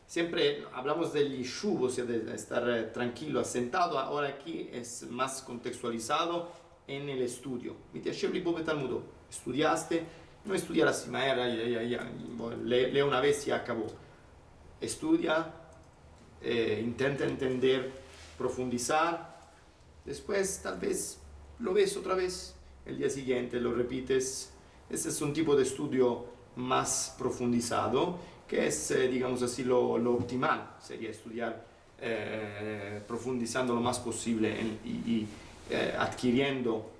Siempre hablamos del yishuv, o sea, de estar tranquilo, asentado. Ahora aquí es más contextualizado en el estudio. Mitiashev libo betalmudó. Estudiaste, no estudiar así, lee una vez y acabó. Estudia, intenta entender, profundizar. Después tal vez lo ves otra vez, el día siguiente lo repites. Ese es un tipo de estudio más profundizado, que es, digamos así, lo optimal. Sería estudiar profundizando lo más posible y adquiriendo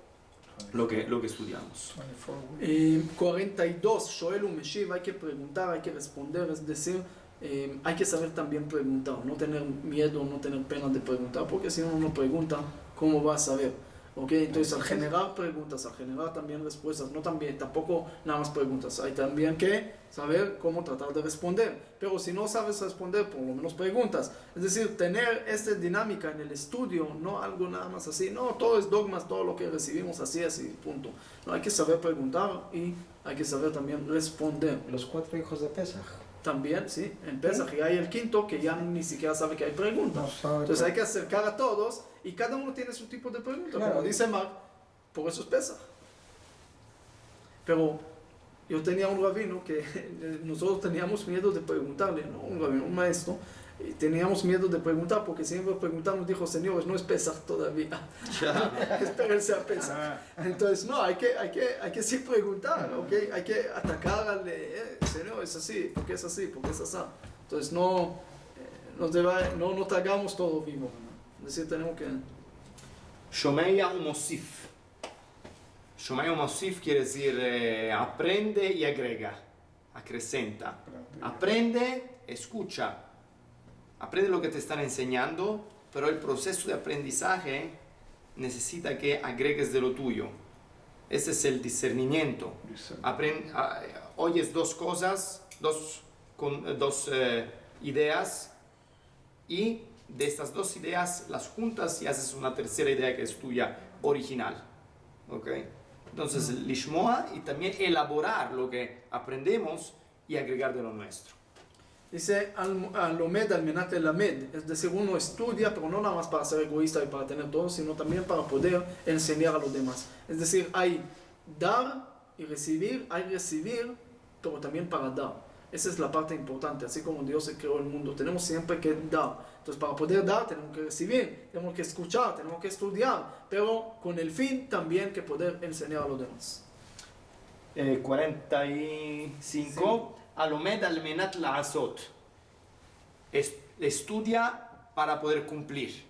lo que estudiamos. 42, Shoel Umeshiv, hay que preguntar, hay que responder, es decir, hay que saber también preguntar, no tener miedo, no tener pena de preguntar, porque si uno no pregunta, ¿cómo va a saber? ¿Okay? Entonces al generar preguntas, al generar también respuestas, tampoco nada más preguntas, hay también que saber cómo tratar de responder, pero si no sabes responder, por lo menos preguntas. Es decir, tener esta dinámica en el estudio, no algo nada más así, no, todo es dogmas, todo lo que recibimos así, punto. No, hay que saber preguntar y hay que saber también responder. Los 4 hijos de Pesaj. También, sí, en Pesaj, y hay el quinto que ya ni siquiera sabe que hay preguntas. Entonces hay que acercar a todos y cada uno tiene su tipo de pregunta. Claro. Como dice Mark, por eso es Pesaj. Pero yo tenía un rabino que nosotros teníamos miedo de preguntarle, ¿no? Un rabino, un maestro, y teníamos miedo de preguntar porque siempre preguntamos, dijo, señores, no es Pesaj todavía. Espérense a Pesaj. Entonces, no, hay que sí preguntar, ¿okay? Hay que atacarle, señor, es así, ¿por qué es así? ¿Por qué es así? Entonces, no tragamos todo vivo, ¿no? Es decir, tenemos que... Shomeya umosif. Shomeya umosif quiere decir aprende y agrega, acrecenta. Aprende, escucha. Aprende lo que te están enseñando, pero el proceso de aprendizaje necesita que agregues de lo tuyo. Ese es el discernimiento. Oyes dos cosas, dos ideas, y de estas dos ideas las juntas y haces una tercera idea que es tuya, original. ¿Okay? Entonces, lishmoa y también elaborar lo que aprendemos y agregar de lo nuestro. Dice al-Lomed al-Menat el-Lamed, es decir, uno estudia, pero no nada más para ser egoísta y para tener todo, sino también para poder enseñar a los demás. Es decir, hay dar y recibir, hay recibir, pero también para dar. Esa es la parte importante, así como Dios creó el mundo. Tenemos siempre que dar. Entonces, para poder dar, tenemos que recibir, tenemos que escuchar, tenemos que estudiar, pero con el fin también que poder enseñar a los demás. 45. Alomed al menat la'asot. Estudia para poder cumplir.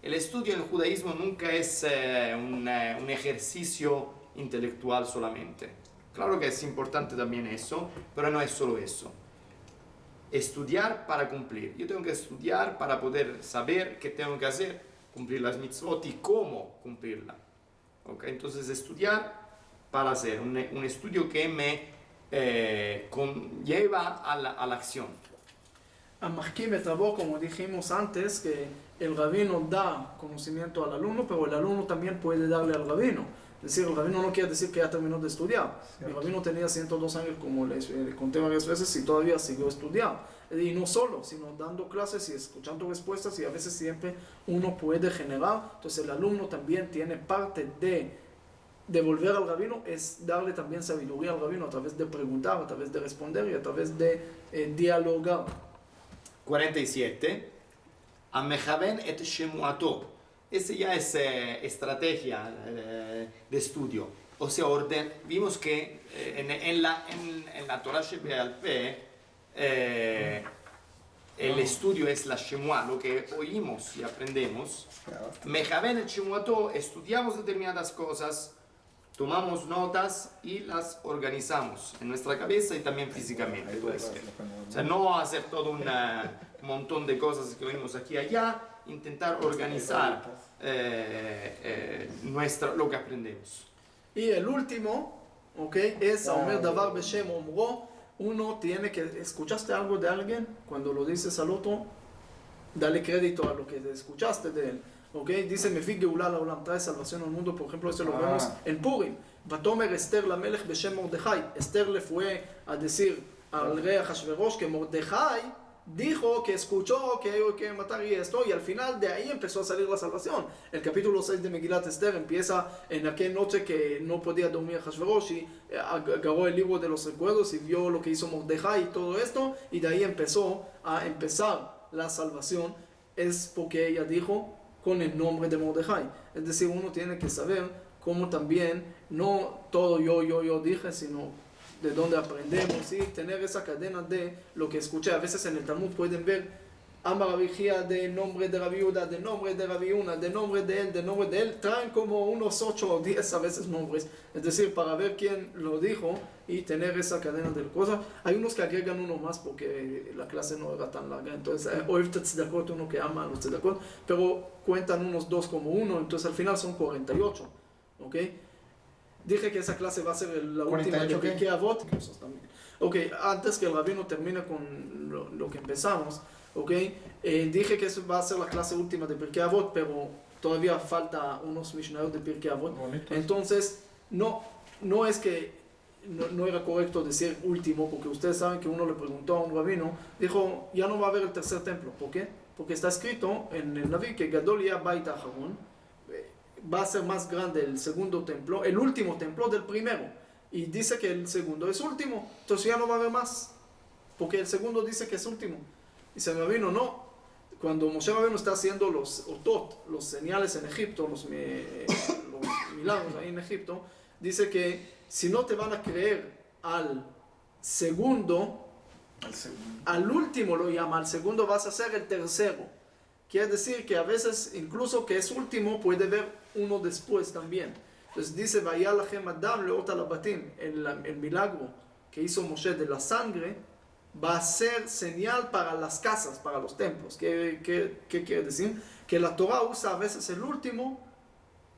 El estudio en el judaísmo nunca es un ejercicio intelectual solamente. Claro que es importante también eso, pero no es solo eso. Estudiar para cumplir. Yo tengo que estudiar para poder saber qué tengo que hacer, cumplir las mitzvot y cómo cumplirla. ¿Okay? Entonces, estudiar para hacer un estudio que me lleva a la acción. Amahkim etrabó, como dijimos antes, que el rabino da conocimiento al alumno, pero el alumno también puede darle al rabino. Es decir, el rabino no quiere decir que ya terminó de estudiar. El rabino tenía 102 años, como les conté varias veces, y todavía siguió estudiando. Y no solo, sino dando clases y escuchando respuestas, y a veces siempre uno puede generar. Entonces el alumno también tiene parte de devolver al rabino, es darle también sabiduría al rabino a través de preguntar, a través de responder y a través de dialogar. 47. Amejaven et shemuato. Esa ya es estrategia de estudio. O sea, vimos que en la Torah Shebe'al Peh el estudio es la Shemua, lo que oímos y aprendemos. Mejaven et shemuato, estudiamos determinadas cosas, tomamos notas y las organizamos en nuestra cabeza y también físicamente. Puede ser. O sea, no hacer todo un montón de cosas que oímos aquí y allá, intentar organizar lo que aprendemos. Y el último, ¿okay? Es Omer Davar Beshem Omro. Uno tiene que, ¿escuchaste algo de alguien? Cuando lo dices al otro, dale crédito a lo que escuchaste de él. ¿Okay? Dice Mefik Geulá Laolam, trae salvación al mundo. Por ejemplo, eso lo vemos en Purim. Vatomer Esther la Melech Beshem Mordechai. Esther le fue a decir al rey Ahashverosh que Mordechai dijo que escuchó que hay que matar y esto, y al final de ahí empezó a salir la salvación. El capítulo 6 de Megilat Esther empieza en aquella noche que no podía dormir Ahashverosh y agarró el libro de los recuerdos y vio lo que hizo Mordechai y todo esto, y de ahí empezó a empezar la salvación. Es porque ella dijo con el nombre de Mordechai. Es decir, uno tiene que saber cómo también, no todo yo dije, sino de dónde aprendemos y tener esa cadena de lo que escuché. A veces en el Talmud pueden ver Amar Abijía de nombre de Rabbi Yehuda, de nombre de Rabbi Una, de nombre de él, traen como unos 8 o 10 a veces nombres, es decir, para ver quién lo dijo y tener esa cadena de cosas. Hay unos que agregan uno más porque la clase no era tan larga, entonces Oev Tzedakot, uno que ama a los Tzedakot, pero cuentan unos 2 como uno, entonces al final son 48, ¿ok? Dije que esa clase va a ser la última de Pirkei Avot. Ok, antes que el rabino termine con lo que empezamos, ok, dije que eso va a ser la clase última de Pirkei Avot, pero todavía falta unos mishnayot de Pirkei Avot. Entonces, no es que no era correcto decir último, porque ustedes saben que uno le preguntó a un rabino, dijo, ya no va a haber el tercer templo. ¿Por qué? Porque está escrito en el Naví que Gadol ya Bait Aharon, va a ser más grande el segundo templo, el último templo del primero, y dice que el segundo es último, entonces ya no va a haber más, porque el segundo dice que es último. Y se me vino, no, cuando Moshe Rabbeinu está haciendo los otot, los señales en Egipto, los milagros ahí en Egipto, dice que si no te van a creer al segundo, al último lo llama, al segundo vas a ser el tercero. Quiere decir que a veces, incluso que es último, puede ver uno después también. Entonces dice, Vaya lachem Adam leot alabatim, el milagro que hizo Moshe de la sangre, va a ser señal para las casas, para los templos. ¿Qué quiere decir? Que la Torah usa a veces el último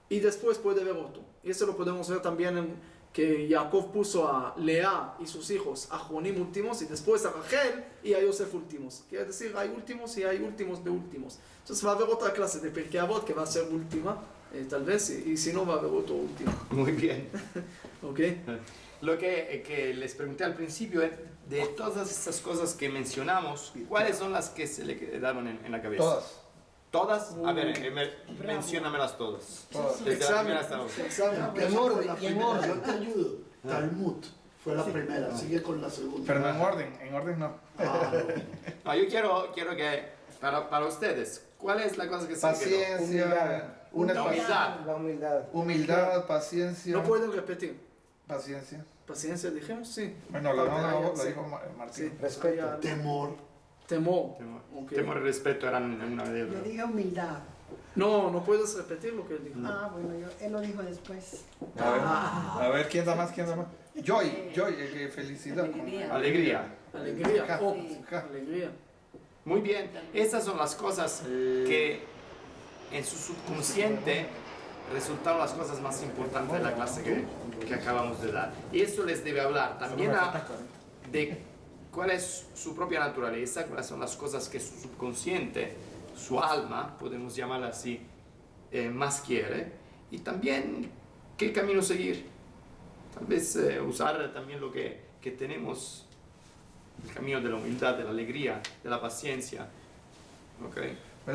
y después puede ver otro. Y eso lo podemos ver también en que Jacob puso a Lea y sus hijos a Jonim últimos y después a Rachel y a Yosef últimos. Quiere decir, hay últimos y hay últimos de últimos. Entonces va a haber otra clase de Pirkei Avot que va a ser última, tal vez, y si no va a haber otro último. Muy bien. ¿Ok? Lo que les pregunté al principio es, de todas estas cosas que mencionamos, ¿cuáles son las que se le quedaron en la cabeza? Todas. ¿Todas? A ver, menciónamelas todas. Todas. Desde la primera hasta la última. Examen. En orden, yo te ayudo. Talmud. Fue la primera, sigue con la segunda. Pero no en orden no. Ah, no. No, yo quiero que, para ustedes, ¿cuál es la cosa que se quedó? Paciencia, una La humildad. La humildad. humildad, paciencia. No pueden repetir. Paciencia. Paciencia, dijimos, sí. Bueno, lo dijo Martín. Sí. Respeto. Había Temor. temor. Temor. Ok. Temor y respeto eran una de Yo ellas. dije humildad. No puedes repetir lo que él dijo. Ah, bueno, él lo dijo después. A ver, ¿quién da más? Joy, felicidad. Alegría. Alegría. Alegría. Ja, Oh, ja. alegría. Muy bien, estas son las cosas que en su subconsciente resultaron las cosas más importantes de la clase que acabamos de dar. Y eso les debe hablar también de cuál es su propia naturaleza, cuáles son las cosas que su subconsciente, su alma, podemos llamarla así, más quiere, y también qué camino seguir. Tal vez usar también lo que tenemos, el camino de la humildad, de la alegría, de la paciencia. ¿Ok?